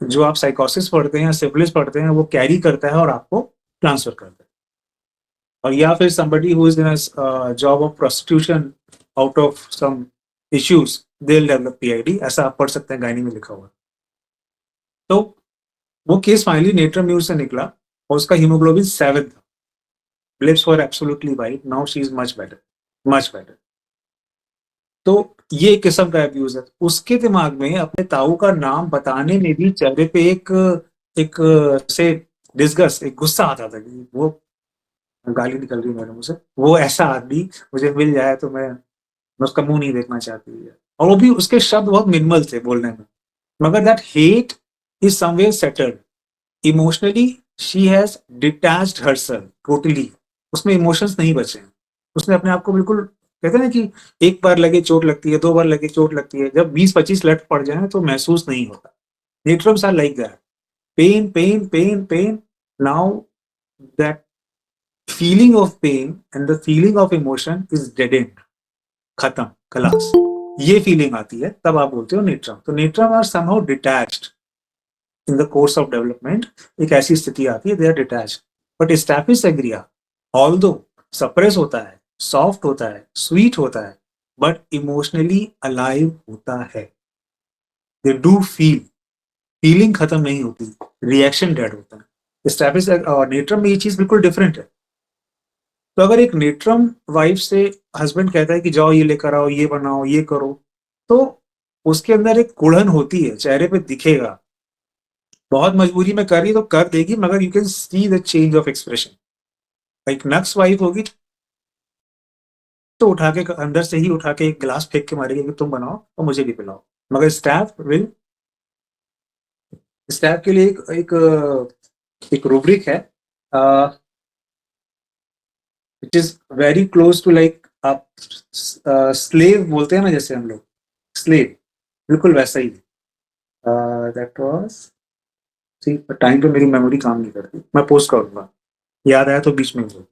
जो आप साइकोसिस पढ़ते हैं या सिफिलिस पढ़ते हैं वो कैरी करता है और आपको ट्रांसफर करता है। और या फिर somebody who is in a job of prostitution out of some issues they'll develop PID, ऐसा आप पढ़ सकते हैं, गाइनी में लिखा हुआ। तो वो केस फाइनली नेत्र म्यूर से निकला और उसका हीमोग्लोबिन 7 था, lips were absolutely white, now she is much better, much better. तो ये एक किस्म का अब्यूज है। उसके दिमाग में अपने ताऊ का नाम बताने में भी चेहरे पे एक से डिस्गस्ट, एक गुस्सा आता था कि वो गाली निकल रही है मेरे मुंह से, वो ऐसा आदमी मुझे मिल जाए तो मैं उसका मुंह नहीं देखना चाहती है। और वो भी उसके शब्द बहुत मिनिमल थे बोलने में, मगर that hate is somewhere settled emotionally, she has detached herself totally, उसमें इमोशंस नहीं बचे हैं, उसने अपने आप को बिल्कुल, कहते हैं ना कि एक बार लगे चोट लगती है, 2 बार लगे चोट लगती है, जब 20-25 लट पड़ जाए तो महसूस नहीं होता. Natrums are like that, pain pain pain pain, now that feeling of pain and the feeling of emotion is dead end, खत्म, खलास, ये फीलिंग आती है तब आप बोलते हो नेट्रम. तो natrum are somehow detached in the course of development, एक ऐसी स्थिति आती है, they are detached. But staphysagria although suppress होता है, सॉफ्ट होता है, स्वीट होता है, बट इमोशनली अलाइव होता है. दे डू फील, फीलिंग खत्म नहीं होती, रिएक्शन डेड होता है. स्टैफिस और नेट्रम में ये चीज बिल्कुल डिफरेंट है. तो अगर एक नेट्रम वाइफ से हस्बैंड कहता है कि जाओ ये लेकर आओ, ये बनाओ, ये करो, तो उसके अंदर एक कुड़न होती है, चेहरे पे दिखेगा. बहुत मजबूरी में कर रही तो कर देगी, मगर you can see the change of expression. एक नक्स वाइफ होगी तो उठा के अंदर से ही उठा के एक गिलास फेंक के मारेगी कि तुम बनाओ और मुझे भी पिलाओ. मगर स्टैफ के लिए एक रूब्रिक है, it is very close to like आप स्लेव बोलते हैं ना, जैसे हम लोग स्लेव, बिल्कुल वैसा ही. दैट वाज, टाइम पे मेरी मेमोरी काम नहीं करती, मैं पोस्ट करूंगा, याद आया तो बीच में बोल.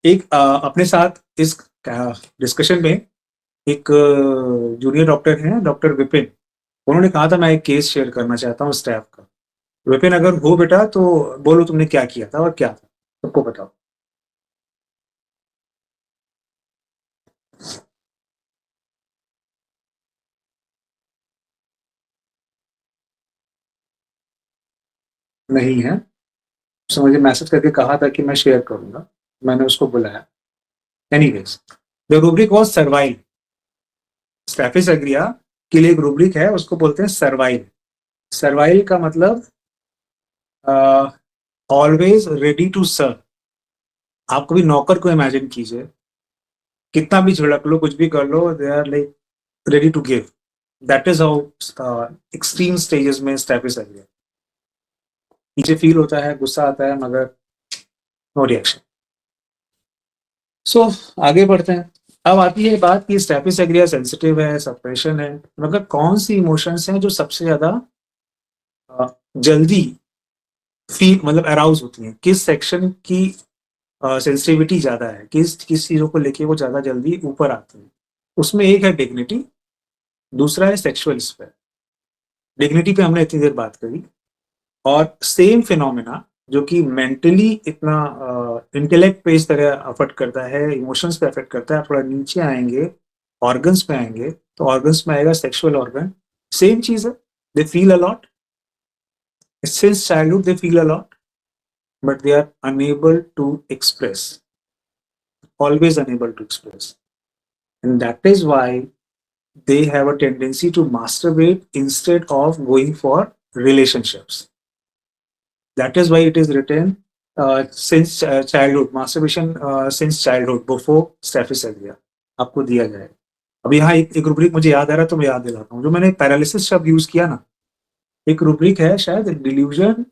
एक अपने साथ इस डिस्कशन में एक जूनियर डॉक्टर हैं, डॉक्टर विपिन, उन्होंने कहा था मैं एक केस शेयर करना चाहता हूँ स्टाफ का. विपिन अगर हो बेटा तो बोलो तुमने क्या किया था और क्या था, सबको बताओ. नहीं है, उसने मुझे मैसेज करके कहा था कि मैं शेयर करूंगा, मैंने उसको बुलाया. Anyways, the rubric was survive. Staphysagria के लिए एक रूब्रिक है, उसको बोलते हैं सर्वाइव. सर्वाइव का मतलब ऑलवेज रेडी टू सर्व. आप कभी नौकर को इमेजिन कीजिए, कितना भी झड़क लो, कुछ भी कर लो, they are like ready to give. That is how extreme stages में स्टैफिस एग्रिया. नीचे फील होता है, गुस्सा आता है, मगर नो रिएक्शन. सो आगे बढ़ते हैं. अब आती है बात कि स्टैफिस एग्रिया सेंसिटिव है, सप्रेशन है, मगर कौन सी इमोशंस हैं जो सबसे ज्यादा जल्दी फील मतलब अराउज होती हैं, किस सेक्शन की सेंसिटिविटी ज्यादा है, किस चीजों को लेके वो ज्यादा जल्दी ऊपर आते हैं. उसमें एक है डिग्निटी, दूसरा है सेक्सुअल स्फीयर. डिग्निटी पे हमने इतनी देर बात करी. और सेम फिनोमेना जो कि मेंटली इतना इंटेलेक्ट पे इस तरह अफेक्ट करता है, इमोशंस पे अफेक्ट करता है. थोड़ा नीचे आएंगे, ऑर्गन्स पे आएंगे, तो ऑर्गन्स में आएगा सेक्सुअल ऑर्गन. सेम चीज है, they feel a lot. Since childhood they feel a lot, but they are unable to express, always unable to express. And that is why they have a tendency to masturbate instead of going for relationships. That is why it is written since childhood, masturbation since childhood, before staphylococcus aureus. आपको दिया जाए. अब यहाँ एक रूब्रिक मुझे याद आ रहा है तो मैं याद दिलाता हूँ. जो मैंने पैरालिसिस शब्द यूज किया ना, एक रूब्रिक है शायद delusion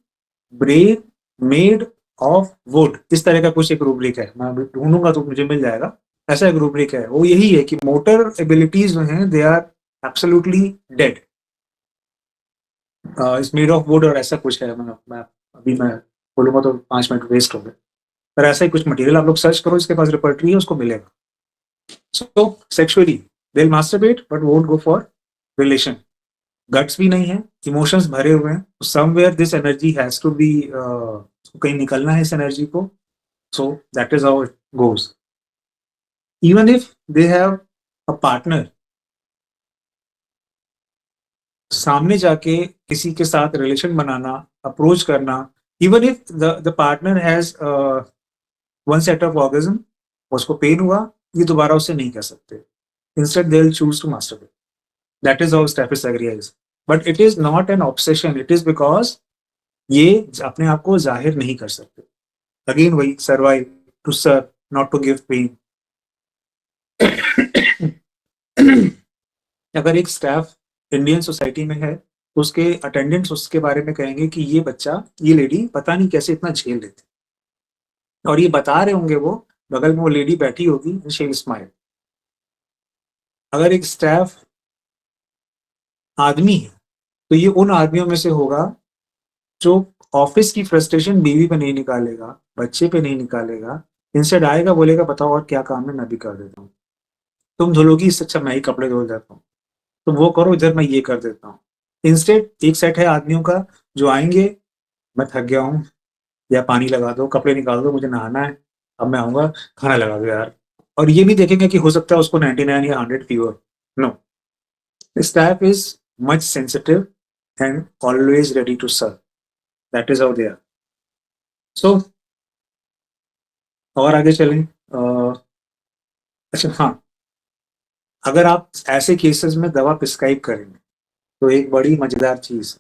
brain made of would, इस तरह का कुछ एक रूब्रिक है, मैं ढूंढूंगा तो मुझे मिल जाएगा. ऐसा एक रूब्रिक है, वो यही है कि मोटर एबिलिटीज जो हैं they are absolutely dead. It's made of wood और ऐसा कुछ है, मैं अभी मैं बोलूंगा तो 5 मिनट वेस्ट हो गए, पर ऐसा ही कुछ मटेरियल आप लोग सर्च करो, इसके पास रिपर्टरी है, उसको मिलेगा. So sexually they will masturbate but won't go for relation. Guts भी नहीं है, इमोशंस भरे हुए हैं. Somewhere this energy has to be, कहीं निकलना है इस एनर्जी को. So that is how it goes. Even if they have a partner, सामने जाके किसी के साथ रिलेशन बनाना, अप्रोच करना, even if the partner has one set of orgasm, उसको पेन हुआ, ये दोबारा उसे नहीं कर सकते. Instead they will choose to masturbate. That is how staphysagria is. But it is not an obsession, it is because ये अपने आप को जाहिर नहीं कर सकते. अगेन वही, survive, to serve, not to give pain. अगर एक स्टाफ इंडियन सोसाइटी में है तो उसके अटेंडेंट्स उसके बारे में कहेंगे कि ये बच्चा, ये लेडी पता नहीं कैसे इतना झेल लेती, और ये बता रहे होंगे, वो बगल में वो लेडी बैठी होगी, शी विल स्माइल। अगर एक स्टाफ आदमी है तो ये उन आदमियों में से होगा जो ऑफिस की फ्रस्ट्रेशन बीवी पे नहीं निकालेगा, बच्चे पे नहीं निकालेगा, इंस्टेड आएगा बोलेगा बताओ और क्या काम है, मैं भी कर देता हूँ, तुम धुलोगी इससे अच्छा मैं ही कपड़े धो देता हूँ, तुम वो करो इधर मैं ये कर देता हूँ। इंस्टेड एक सेट है आदमियों का जो आएंगे, मैं थक गया हूँ, या पानी लगा दो, कपड़े निकाल दो, मुझे नहाना है, अब मैं आऊंगा, खाना लगा दो यार, और ये भी देखेंगे कि हो सकता है उसको 99 या 100 fever. No, staff is much sensitive and always ready to serve, that is how they are. So और आगे चलें। अच्छा हाँ, अगर आप ऐसे केसेस में दवा प्रिस्क्राइब करेंगे तो एक बड़ी मजेदार चीज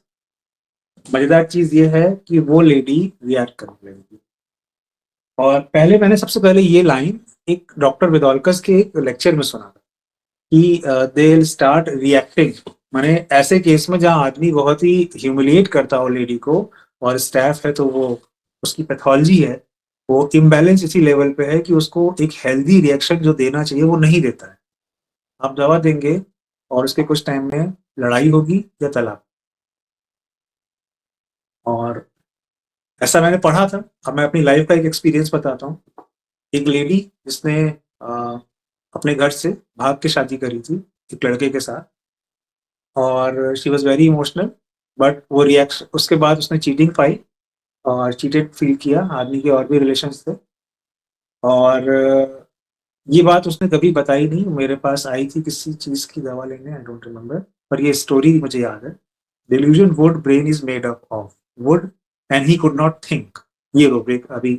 ये है कि वो लेडी रिएक्ट करने लगेगी। और पहले मैंने सबसे पहले ये लाइन एक डॉक्टर विदौलकस के एक लेक्चर में सुना था कि दे विल स्टार्ट रिएक्टिंग, माने ऐसे केस में जहां आदमी बहुत ही ह्यूमिलिएट करता हो लेडी को और स्टाफ है तो वो उसकी पैथोलॉजी है, वो इम्बैलेंस इसी लेवल पे है कि उसको एक हेल्दी रिएक्शन जो देना चाहिए वो नहीं देता है। आप दवा देंगे और उसके कुछ टाइम में लड़ाई होगी या तलाक। और ऐसा मैंने पढ़ा था। अब मैं अपनी लाइफ का एक एक्सपीरियंस बताता हूँ। एक लेडी जिसने अपने घर से भाग के शादी करी थी एक लड़के के साथ, और she was very emotional, but वो रिएक्शन उसके बाद उसने चीटिंग पाई और चीटेड फील किया, आदमी के और भी रिलेशंस थे, और ये बात उसने कभी बताई नहीं। मेरे पास आई थी किसी चीज की दवा लेने, आई डोंट रिमेम्बर, पर ये स्टोरी मुझे याद है। Delusion would brain is made up of would and he could not think, ये रूब्रिक अभी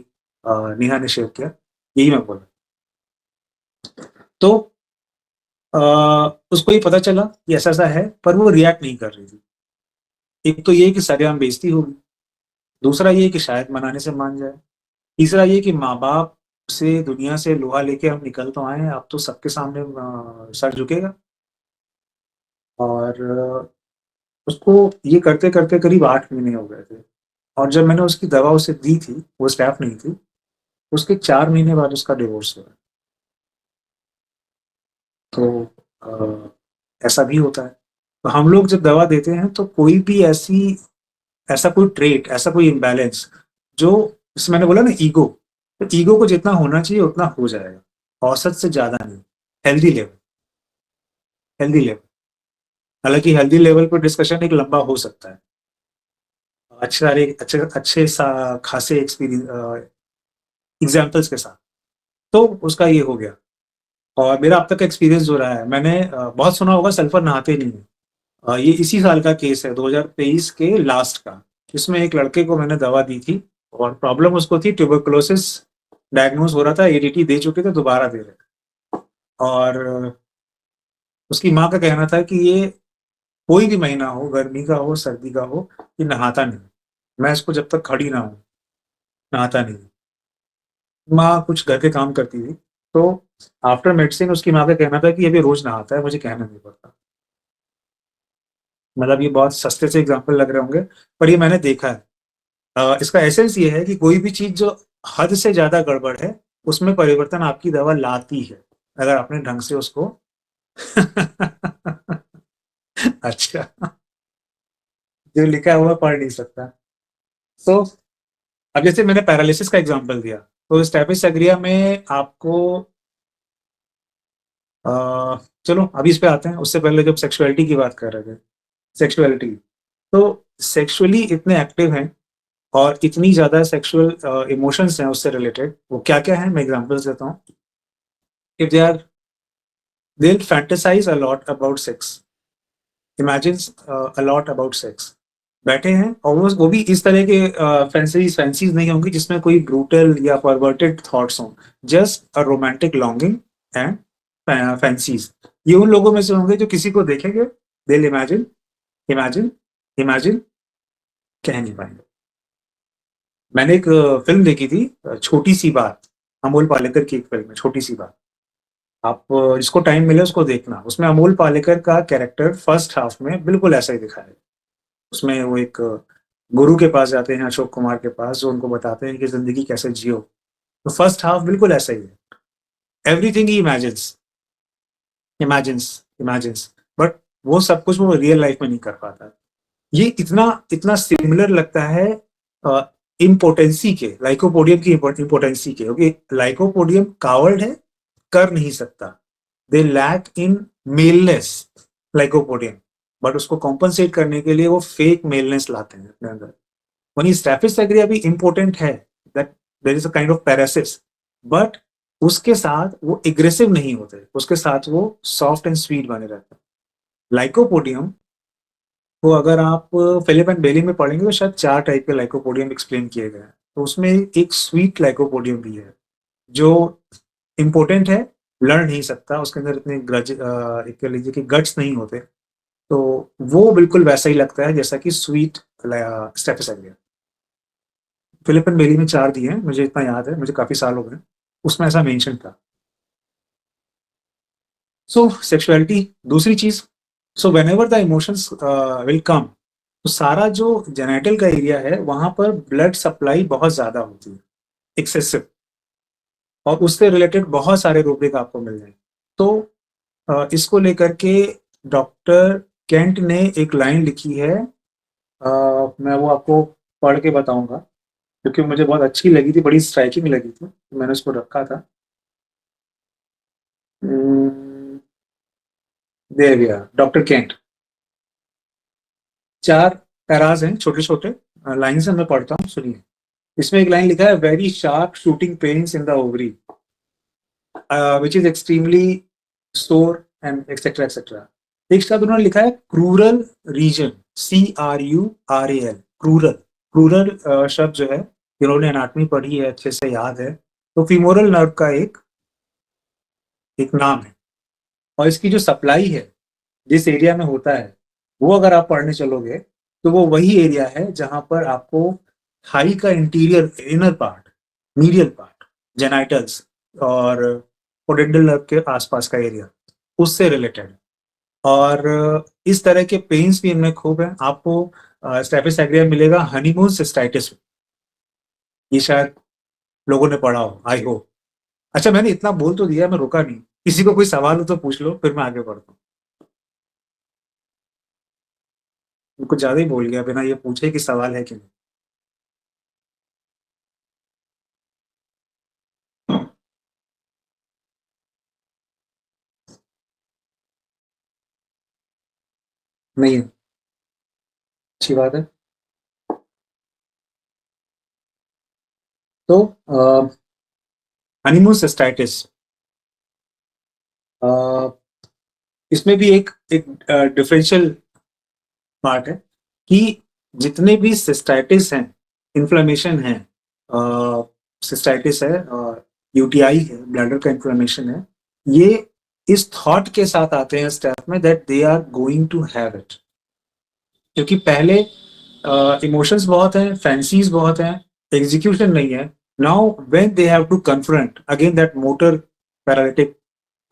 नेहा ने शेयर किया, यही मैं बोला। तो उसको ये पता चला कि ऐसा ऐसा है, पर वो रिएक्ट नहीं कर रही थी। एक तो ये कि सरेआम बेइज्जती होगी, दूसरा ये कि शायद मनाने से मान जाए, तीसरा ये कि माँ बाप से दुनिया से लोहा लेके हम निकल तो आए हैं, अब तो सबके सामने सर झुकेगा। और उसको ये करते करते करीब 8 महीने हो गए थे, और जब मैंने उसकी दवा उसे दी थी, वो स्टाफ नहीं थी, उसके 4 महीने बाद उसका डिवोर्स हुआ। तो ऐसा भी होता है। तो हम लोग जब दवा देते हैं तो कोई भी ऐसा कोई ट्रेट, ऐसा कोई इम्बैलेंस जो, जैसे मैंने बोला ना ईगो, तो ईगो को जितना होना चाहिए उतना हो जाएगा, औसत से ज्यादा नहीं, हेल्दी लेवल। हालांकि हेल्दी लेवल पर डिस्कशन एक लंबा हो सकता है, अच्छे खासे एक्सपीरियंस एग्जाम्पल्स के साथ। तो उसका ये हो गया। और मेरा अब तक का एक्सपीरियंस जो रहा है, मैंने बहुत सुना होगा सल्फर नहाते नहीं है। ये इसी साल का केस है, 2023 के लास्ट का, जिसमें एक लड़के को मैंने दवा दी थी और प्रॉब्लम उसको थी ट्यूबरकुलोसिस, डायग्नोज हो रहा था, एडीटी दे चुके थे, दोबारा दे रहे थे। और उसकी माँ का कहना था कि ये कोई भी महीना हो, गर्मी का हो सर्दी का हो, ये नहाता नहीं, मैं इसको जब तक खड़ी ना हूँ नहाता नहीं। माँ कुछ घर के काम करती थी, तो आफ्टर मेडिसिन उसकी माँ का कहना था कि ये भी रोज नहाता है, मुझे कहना नहीं पड़ता। मतलब ये बहुत सस्ते से एग्जाम्पल लग रहे होंगे, पर ये मैंने देखा है। इसका एसेंस ये है कि कोई भी चीज जो हद से ज्यादा गड़बड़ है उसमें परिवर्तन आपकी दवा लाती है, अगर आपने ढंग से उसको अच्छा, जो लिखा हुआ पढ़ नहीं सकता। तो अब जैसे मैंने पैरालिसिस का एग्जांपल दिया, तो स्टेपिस एग्रिया में आपको चलो अभी इस पे आते हैं। उससे पहले जब सेक्सुअलिटी की बात कर रहे थे, सेक्सुअलिटी, तो सेक्सुअली इतने एक्टिव हैं और इतनी ज्यादा सेक्सुअल इमोशंस हैं उससे रिलेटेड, वो क्या क्या है मैं एग्जांपल्स देता हूँ। If they'll fantasize a lot about sex, imagines a lot about sex, बैठे हैं और वो भी इस तरह के फैंसीज नहीं होंगी जिसमें कोई ब्रूटल या परवर्टेड थॉट्स हों, just a romantic longing and fancies. ये उन लोगों में से होंगे जो किसी को देखेंगे, they'll imagine, कह नहीं पाएंगे। मैंने एक फिल्म देखी थी, छोटी सी बात, अमोल पालेकर की एक फिल्म है छोटी सी बात। आप जिसको टाइम मिले उसको देखना। उसमें अमोल पालेकर का कैरेक्टर फर्स्ट हाफ में बिल्कुल ऐसा ही दिखा है। उसमें वो एक गुरु के पास जाते हैं, अशोक कुमार के पास, जो उनको बताते हैं कि जिंदगी कैसे जियो। तो फर्स्ट हाफ बिल्कुल ऐसा ही है। एवरीथिंग ही इमेजिन्स, बट वो सब कुछ वो रियल लाइफ में नहीं कर पाता। ये इतना इतना सिमिलर लगता है इम्पोर्टेंसी के, लाइकोपोडियम की इम्पोर्टेंसी के, क्योंकि लाइकोपोडियम कावर्ड है, कर नहीं सकता। They lack in maleness lycopodium, but उसको कॉम्पनसेट करने के लिए वो फेक मेलनेस लाते हैं अपने अंदर। वहीं स्टेफिस एग्रिया भी इम्पोर्टेंट है, that there is a kind of paresis, but उसके साथ वो एग्रेसिव नहीं होते, उसके साथ वो सॉफ्ट एंड स्वीट बने रहते हैं। लाइकोपोडियम को अगर आप फिलिप एंड बेली में पढ़ेंगे तो शायद 4 टाइप के लाइकोपोडियम एक्सप्लेन किए गए हैं। तो उसमें एक स्वीट लाइकोपोडियम भी है जो इम्पोर्टेंट है, लड़ नहीं सकता, उसके अंदर इतने ग्रज एक कह लीजिए कि गट्स नहीं होते। तो वो बिल्कुल वैसा ही लगता है जैसा कि स्वीट स्टेफिस एग्रिया। फिलिप एंड बेली में 4 दिए हैं, मुझे इतना याद है, मुझे काफी साल हो गए, उसमें ऐसा मेंशन था। सो सेक्सुअलिटी दूसरी चीज। So whenever the emotions will come, तो सारा जो जेनिटल का एरिया है वहां पर ब्लड सप्लाई बहुत ज्यादा होती है, एक्सेसिव, और उससे रिलेटेड बहुत सारे रूब्रिक आपको मिल जाएंगे। तो इसको लेकर के डॉक्टर केंट ने एक लाइन लिखी है, मैं वो आपको पढ़ के बताऊंगा क्योंकि मुझे बहुत अच्छी लगी थी, बड़ी स्ट्राइकिंग लगी थी, तो मैंने उसको रखा था। There we are, doctor Kent. 4 paras हैं, छोटे छोटे लाइन से मैं पढ़ता हूँ, सुनिए। इसमें एक लाइन लिखा है, very sharp shooting pains in the ovary which is extremely sore and etcetera etcetera. एक शब्द उन्होंने लिखा है क्रूरल रीजन, CRURAL, क्रूरल शब्द जो है, इन्होंने एनाटमी पढ़ी है, अच्छे से याद है। तो फीमोरल नर्व का एक नाम है, और इसकी जो सप्लाई है जिस एरिया में होता है, वो अगर आप पढ़ने चलोगे तो वो वही एरिया है जहां पर आपको थाई का interior inner part, medial part, genitals और पोडेंडल नर्व के आसपास का एरिया, उससे रिलेटेड। और इस तरह के पेन्स भी इनमें खूब है। आपको स्टेफिस एग्रिया मिलेगा हनीमून सिस्टाइटिस में, ये शायद लोगों ने पढ़ा हो, आई होप। अच्छा, मैंने इतना बोल तो दिया, मैं रुका नहीं। किसी को कोई सवाल हो तो पूछ लो, फिर मैं आगे बढ़ता हूँ। कुछ ज्यादा ही बोल गया बिना ये पूछे कि सवाल है कि नहीं। नहीं है, अच्छी बात है। तो हनीमून सिस्टाइटिस, इसमें भी एक डिफरेंशियल पार्ट है कि जितने भी सिस्टाइटिस हैं, इन्फ्लेमेशन है, सिस्टाइटिस है, यूटीआई है, ब्लैडर का इन्फ्लेमेशन है, ये इस थॉट के साथ आते हैं स्टेप में that they are going to have it. क्योंकि पहले इमोशंस बहुत हैं, फैंसीज बहुत हैं, एग्जीक्यूशन नहीं है। Now when they have to confront again that motor paralytic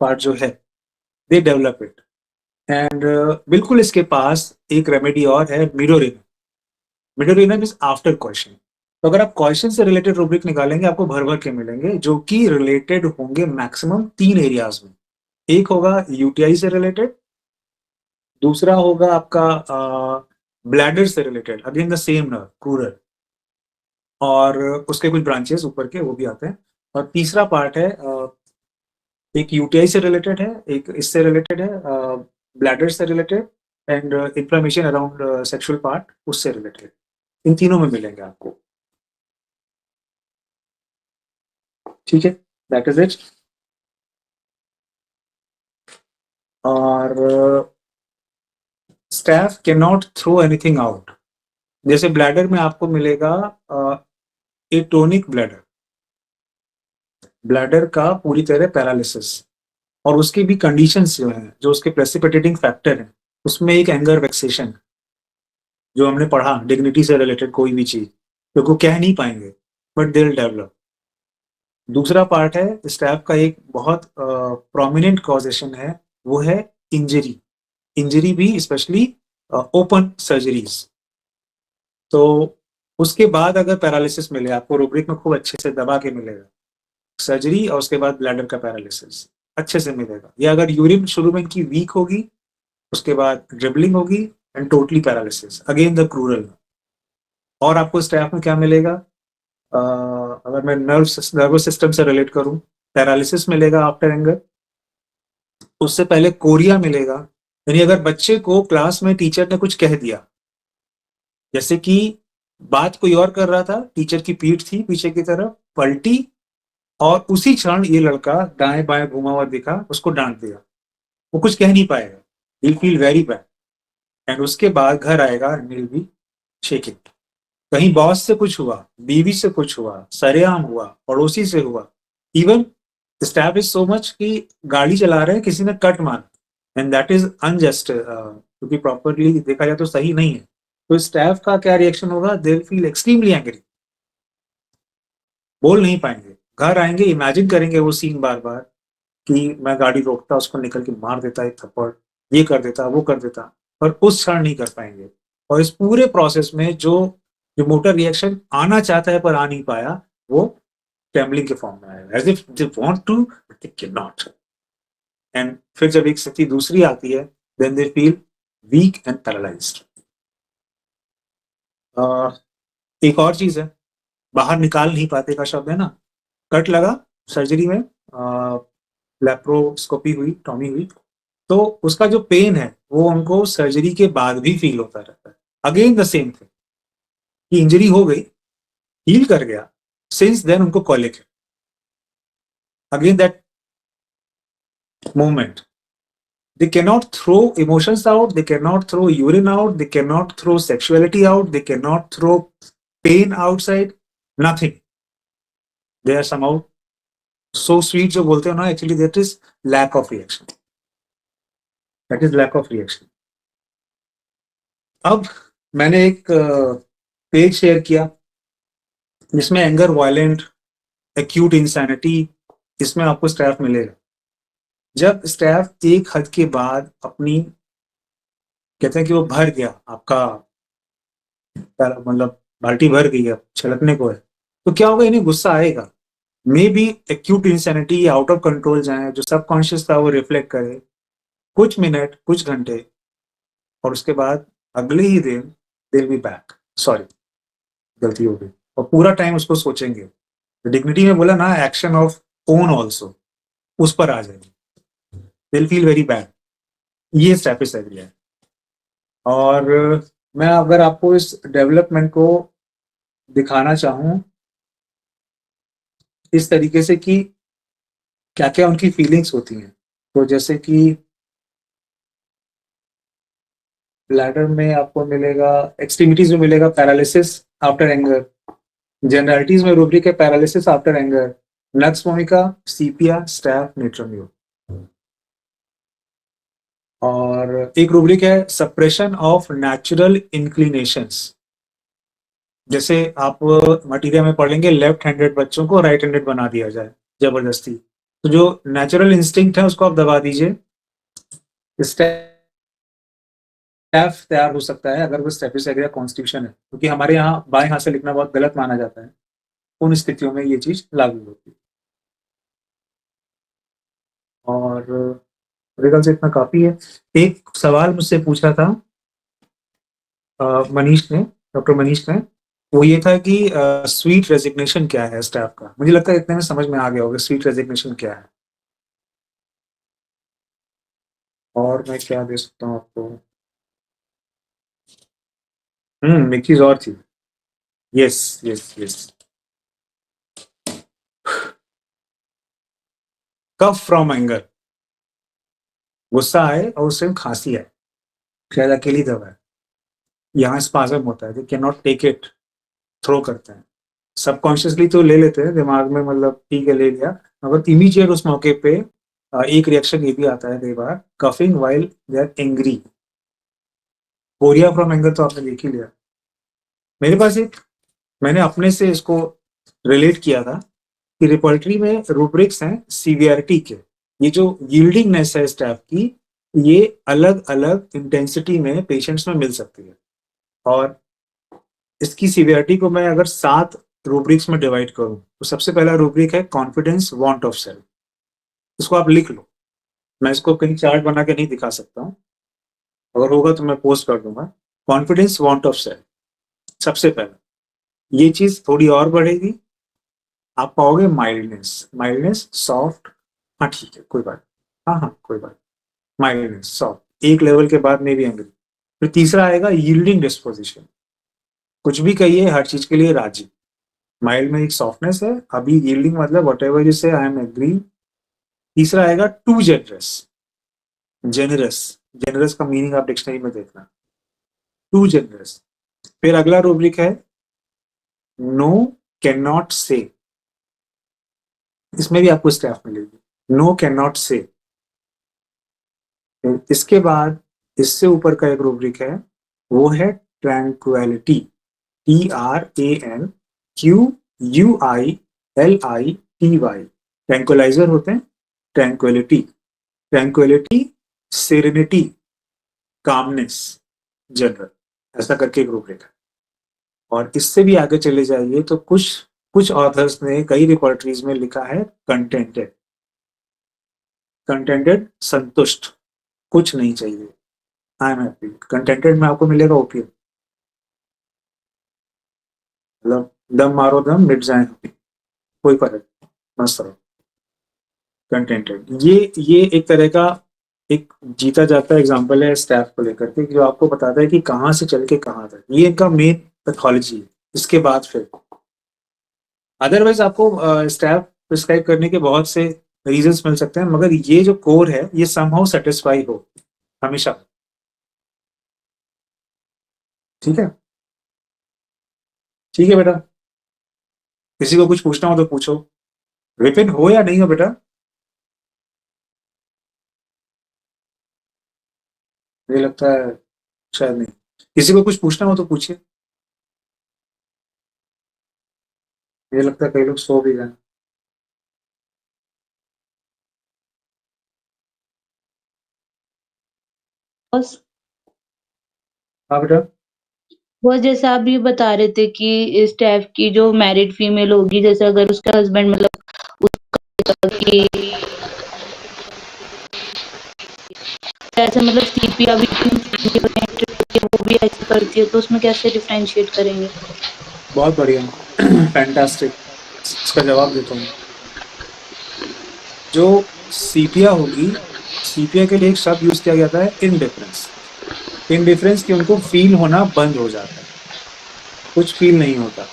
part जो है, दे डेवलप इट। एंड बिल्कुल इसके पास एक रेमेडी और है, मिडोरिनम। मिडोरिनम इज आफ्टर क्वेश्चन। तो अगर आप क्वेश्चन से रिलेटेड रूब्रिक निकालेंगे, आपको भर भर के मिलेंगे जो कि रिलेटेड होंगे मैक्सिमम 3 एरियाज में। एक होगा यूटीआई से रिलेटेड, दूसरा होगा आपका ब्लैडर से related, again the same nerve, crural, और उसके कुछ ब्रांचेस ऊपर के वो भी आते हैं। और तीसरा पार्ट है, एक यूटीआई से रिलेटेड है, एक इससे रिलेटेड है, ब्लैडर से related, and inflammation around sexual part उससे रिलेटेड। इन तीनों में मिलेंगे आपको, ठीक है, दैट इज इट। और staff can not throw anything out. जैसे ब्लैडर में आपको मिलेगा एटोनिक ब्लैडर, ब्लैडर का पूरी तरह पैरालिसिस, और उसकी भी कंडीशंस जो हैं, जो उसके प्रेसिपिटेटिंग फैक्टर हैं, उसमें एक एंगर वेक्सेशन, जो हमने पढ़ा, डिग्निटी से रिलेटेड कोई भी चीज, क्योंकि वो कह नहीं पाएंगे बट दे विल डेवलप। दूसरा पार्ट है स्टैफ का, एक बहुत प्रोमिनेंट कॉजेशन है, वो है इंजरी। इंजरी भी स्पेशली ओपन सर्जरीज। तो उसके बाद अगर पैरालिसिस मिले आपको, रूब्रिक में खूब अच्छे से दबा के मिलेगा सर्जरी, और उसके बाद ब्लैडर का पैरालिसिस अच्छे से मिलेगा। या अगर यूरिन शुरू में इनकी वीक होगी, उसके बाद ड्रिबलिंग होगी and totally paralysis, again the crural. और आपको स्टैफ में क्या मिलेगा, अगर मैं नर्वस सिस्टम से रिलेट करूं, पैरालिसिस मिलेगा आफ्टर एंगर, उससे पहले कोरिया मिलेगा। यानी अगर बच्चे को क्लास में टीचर ने कुछ कह दिया, जैसे कि बात कोई और कर रहा था, टीचर की पीठ थी पीछे की तरफ, पलटी और उसी क्षण ये लड़का दाएं बाएं घुमा हुआ दिखा, उसको डांट दिया, वो कुछ कह नहीं पाएगा, he'll feel very bad, and उसके बाद घर आएगा and he'll be shaking। कहीं बॉस से कुछ हुआ, बीवी से कुछ हुआ, सरेआम हुआ, पड़ोसी से हुआ, even staff is so much कि गाड़ी चला रहे हैं, किसी ने कट मार, एंड दैट इज अनजस्ट, क्योंकि प्रॉपरली देखा जाए तो सही नहीं है। तो स्टैफ का क्या रिएक्शन होगा, they will feel extremely angry, बोल नहीं पाएंगे, घर आएंगे इमेजिन करेंगे वो सीन बार बार कि मैं गाड़ी रोकता, उसको निकल के मार देता एक थप्पड़, ये कर देता, वो कर देता, पर उस क्षण नहीं कर पाएंगे। और इस पूरे प्रोसेस में जो मोटर रिएक्शन आना चाहता है पर आ नहीं पाया, वो ट्रेम्बलिंग के फॉर्म में आएगा, as if they want to but they can not. And फिर जब एक स्थिति दूसरी आती है, then they feel weak and paralysed. एक और चीज है, बाहर निकाल नहीं पाते का शब्द है ना, कट लगा सर्जरी में, लेप्रोस्कोपी हुई, टॉमी हुई, तो उसका जो पेन है वो उनको सर्जरी के बाद भी फील होता रहता है। अगेन द सेम थिंग कि इंजरी हो गई, हील कर गया, सिंस देन उनको कॉलिक है। Again that moment, they cannot throw emotions out, they cannot throw urine out, they cannot throw sexuality out, they cannot throw pain outside, nothing. They are somehow so sweet जो बोलते हो ना, actually that is lack of reaction, that is lack of reaction। अब मैंने एक पेज शेयर किया जिसमें एंगर, वायलेंट, एक्यूट इंसैनिटी, इसमें आपको स्टैफ मिलेगा। जब स्टैफ एक हद के बाद अपनी, कहते हैं कि वो भर गया, आपका मतलब बाल्टी भर गई है, छलकने को है, तो क्या होगा, इन्हें गुस्सा आएगा, may be acute insanity, out of control जाए, जो सबकॉन्शियस था वो रिफ्लेक्ट करे कुछ मिनट, कुछ घंटे, और उसके बाद अगले ही दिन they will be back, sorry गलती हो गई, और पूरा टाइम उसको सोचेंगे। डिग्निटी में बोला ना, एक्शन ऑफ ओन ऑल्सो, उस पर आ जाएंगे, they will feel very bad. ये स्टेपिस एरिया है। और मैं अगर आपको इस डेवलपमेंट को दिखाना चाहूं इस तरीके से कि क्या क्या उनकी फीलिंग्स होती हैं, तो जैसे कि ब्लैडर में आपको मिलेगा, एक्सट्रीमिटीज में मिलेगा पैरालिसिस आफ्टर एंगर, जनरलिटीज में रूब्रिक है paralysis after anger, nux vomica, sepia, staph, नेट्रोम्यू। और एक रूब्रिक है सप्रेशन ऑफ नेचुरल इंक्लिनेशंस। जैसे आप मटीरियल में पढ़ेंगे, लेफ्ट हैंडेड बच्चों को राइट हैंडेड बना दिया जाए जबरदस्ती, तो जो नेचुरल इंस्टिंक्ट है उसको आप दबा दीजिए, स्टैफ तैयार हो सकता है अगर वो स्टेपिस एग्रिया कॉन्स्टिट्यूशन है, क्योंकि हमारे यहाँ बाएं हाथ से लिखना बहुत गलत माना जाता है, उन स्थितियों में ये चीज लागू होती है। और मेरे से इतना काफी है। एक सवाल मुझसे पूछा था मनीष ने, डॉक्टर मनीष ने, वो ये था कि स्वीट रेजिग्नेशन क्या है स्टाफ का। मुझे लगता है इतने में समझ में आ गया होगा स्वीट रेजिग्नेशन क्या है। और मैं क्या दे सकता हूँ आपको, एक चीज और थी, yes yes yes, cough from anger, गुस्सा आए और उससे खांसी आए, शायद अकेली दवा है, यहाँ स्पाज्म होता है, they can not take it, throw करते हैं, सबकॉन्शियसली तो ले लेते हैं दिमाग में, मतलब ठीक है ले लिया, मगर इमीडिएट उस मौके पे एक रिएक्शन ये भी आता है कई बार, coughing while they are angry. Chorea from anger तो आपने देख ही लिया। मेरे पास एक, मैंने अपने से इसको रिलेट किया था, कि रिपोर्टरी में रूब्रिक्स हैं सीवियरिटी के। ये जो यील्डिंगनेस है स्टैफ की, ये अलग अलग इंटेंसिटी में पेशेंट्स में मिल सकती है, और इसकी सीवियरिटी को मैं अगर 7 रूब्रिक्स में डिवाइड करूं तो सबसे पहला रूब्रिक है कॉन्फिडेंस वांट ऑफ सेल्फ। इसको आप लिख लो, मैं इसको कहीं चार्ट बना के नहीं दिखा सकता हूं, अगर होगा तो मैं पोस्ट कर दूंगा। कॉन्फिडेंस वांट ऑफ सेल्फ सबसे पहला, ये चीज थोड़ी और बढ़ेगी, आप पाओगे माइल्डनेस। माइल्डनेस सॉफ्ट, हाँ ठीक है कोई बात, हाँ कोई बात, माइल्डनेस सॉफ्ट, एक लेवल के बाद में भी एंग्री। फिर तीसरा आएगा यील्डिंग डिस्पोजिशन, कुछ भी कहिए हर चीज के लिए राजी। माइल्ड में एक सॉफ्टनेस है, अभी यील्डिंग मतलब वट एवर यू से आई एम एग्री। तीसरा आएगा टू जेनरस, जेनरस, जेनरस का मीनिंग आप डिक्शनरी में देखना, टू जेनरस। फिर अगला रूब्रिक है नो कैन नॉट से, इसमें भी आपको स्टैफ मिलेगी, नो कैन नॉट से। इसके बाद इससे ऊपर का एक रूब्रिक है, वो है ट्रैंक्विलिटी, TRANQUILITY। ट्रैंक्विलाइजर होते हैं, tranquillity, tranquillity, serenity, calmness, general, ऐसा करके एक रूब्रिक है। और इससे भी आगे चले जाइए तो कुछ ऑथर्स ने कई रिपोर्टरीज में लिखा है कंटेंटेड, कंटेंटेड संतुष्ट, कुछ नहीं चाहिए, आई एम हैप्पी। कंटेंटेड में आपको मिलेगा ओपीएम, मतलब दम मारो दम मिट जाए, कोई फर्क नहीं, मस्त रहो, कंटेंटेड। ये एक तरह का एक जीता जाता एग्जांपल है स्टैफ को लेकर के, जो आपको बताता है कि कहाँ से चल के कहाँ तक, ये इनका मेन पैथोलॉजी है। इसके बाद फिर अदरवाइज आपको स्टैफ प्रिस्क्राइब करने के बहुत से रीजंस मिल सकते हैं, मगर ये जो कोर है ये समहाउ सेटिस्फाई हो हमेशा, ठीक है? ठीक है बेटा, किसी को कुछ पूछना हो तो पूछो। विपिन हो या नहीं हो बेटा? मुझे लगता है शायद नहीं। किसी को कुछ पूछना हो तो पूछिए, मुझे लगता है कई लोग सो भी गए। बस हाँ बेटा, वो जैसे आप ये बता रहे थे कि स्टाफ की जो मैरिड फीमेल होगी, जैसे अगर उसका हस्बैंड मतलब उसका कि ऐसे मतलब सीपीआर भी वो भी ऐसे करती है, तो उसमें कैसे डिफरेंशिएट करेंगे? बहुत बढ़िया, फैंटास्टिक, इसका जवाब देता हूँ। जो सीपिया होगी, सीपिया के लिए एक शब्द यूज किया जाता है इनडिफरेंस। इनडिफरेंस कि उनको फील होना बंद हो जाता है, कुछ फील नहीं होता,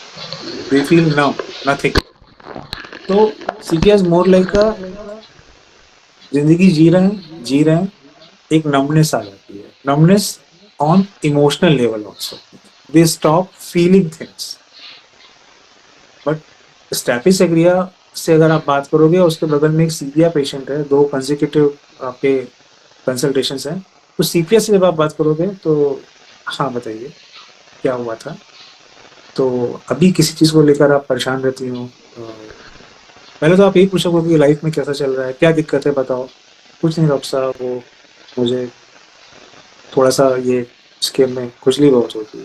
दे फील नम, नथिंग। तो सीपिया इज मोर लाइक अ जिंदगी जी रहे हैं, एक नमनेस आ जाती है, numbness on emotional level also, they stop feeling things. But staphisagria से अगर आप बात करोगे, उसके बगल में एक सीपिया पेशेंट है, 2 कंसेक्यूटिव आपके कंसल्टेशंस हैं, तो सीपिया से जब आप बात करोगे तो हाँ बताइए क्या हुआ था। तो अभी किसी चीज़ को लेकर आप परेशान रहती हो, पहले तो आप यही पूछोगे कि लाइफ में कैसा चल रहा है, क्या दिक्कत है बताओ। कुछ नहीं डॉक्टर साहब, वो मुझे थोड़ा सा ये स्किन में खुजली बहुत होती है,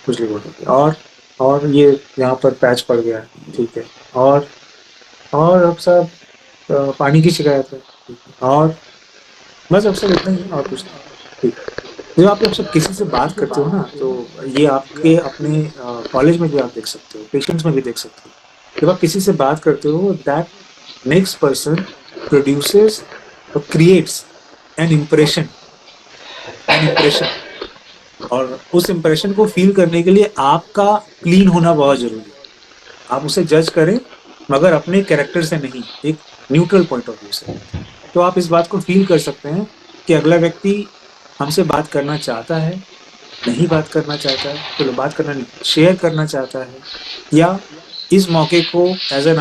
खुजली बहुत होती है, और ये यहाँ पर पैच पड़ गया है, ठीक है, और अब सब पानी की शिकायत है, और बस अब सब इतना ही, और कुछ नहीं, ठीक है। जब आप सब किसी से बात करते हो ना, तो ये आपके अपने कॉलेज में भी आप देख सकते हो, पेशेंट्स में भी देख सकते हो, जब आप किसी से बात करते हो, दैट नेक्स्ट पर्सन प्रोड्यूसेस और क्रिएट्स एन इम्प्रेशन, और उस इम्प्रेशन को फील करने के लिए आपका क्लीन होना बहुत जरूरी है। आप उसे जज करें मगर अपने कैरेक्टर से नहीं, एक न्यूट्रल पॉइंट ऑफ व्यू से। तो आप इस बात को फील कर सकते हैं कि अगला व्यक्ति हमसे बात करना चाहता है, नहीं बात करना चाहता है, तो बात करना नहीं, शेयर करना चाहता है, या इस मौके को एज एन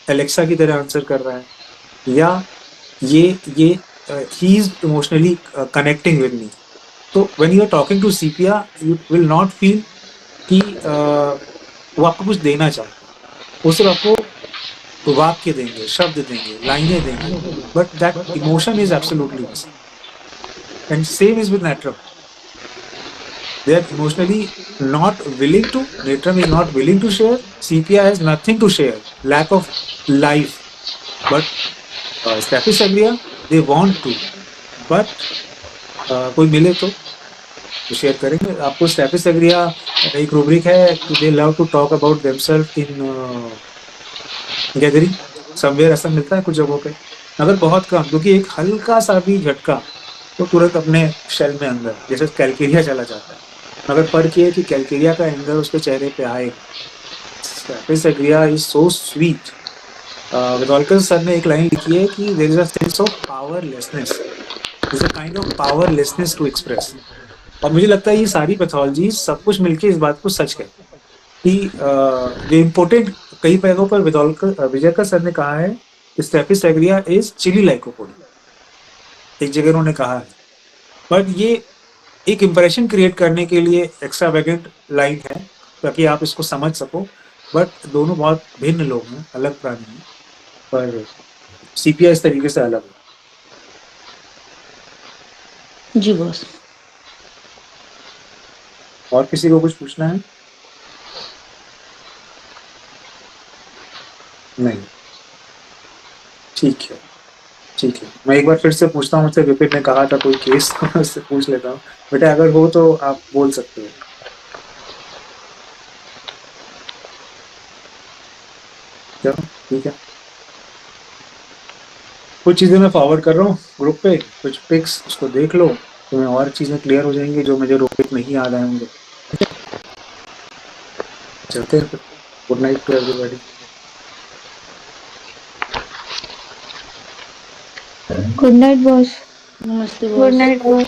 एलेक्सा की तरह आंसर कर रहा है, या ये ही is emotionally connecting with me. तो when you are talking to sepia, you will not feel कि वो आपको कुछ देना चाहता है, वो सिर्फ आपको तो वाक्य देंगे, शब्द देंगे, लाइनें देंगे, but that emotion is absolutely missing. And same is with natrum, they are emotionally not willing to, Netram is not willing to share, CPI has nothing to share, lack of life, but Stapes Agria, they want to, but कोई मिले तो शेयर करेंगे आपको। Stapes Agria एक रूब्रिक है कि they love to talk about themselves in gathering, somewhere ऐसा मिलता है कुछ जगहों पे, अगर बहुत कम, क्योंकि एक हल्का सा भी झटका तो तुरंत अपने शेल में अंदर, जैसे कैलकेरिया चला जाता है। अगर फर्क ये है कि कैलकेरिया का एंगर उसके चेहरे पे आएगा। Stapes Agria is so sweet. Vidolkar sir ने एक लाइन लिखी है कि there is a sense of powerlessness, there is a kind of powerlessness to express। और मुझे लगता है ये सारी पैथोलॉजी सब कुछ मिलके इस बात को सच है कि जो इम्पोर्टेंट कई जगहों पर विजयकर सर ने कहा है कि Stapes Agria is चिली लाइकोपोडी, एक जगह उन्होंने कहा है, बट ये एक इंप्रेशन क्रिएट करने के लिए एक्स्ट्रावेगेंट लाइन है ताकि आप इसको समझ सको, बट दोनों बहुत भिन्न लोग हैं, अलग प्राणी हैं, पर सीपीआई इस तरीके से अलग है। जी बॉस। और किसी को कुछ पूछना है? नहीं, ठीक है, ठीक है। मैं एक बार फिर से पूछता हूँ, मुझसे विपिन ने कहा था कोई केस, उससे पूछ लेता हूँ। बेटा अगर हो तो आप बोल सकते हो। चलो ठीक है, कुछ चीज़ें मैं फॉरवर्ड कर रहा हूँ ग्रुप पे, कुछ पिक्स, उसको देख लो, तुम्हें और चीज़ें क्लियर हो जाएंगी जो मुझे रोपिक नहीं याद आए होंगे। चलते हैं, good night to everybody. Good night boss. नमस्ते गुड बॉस। Night boss.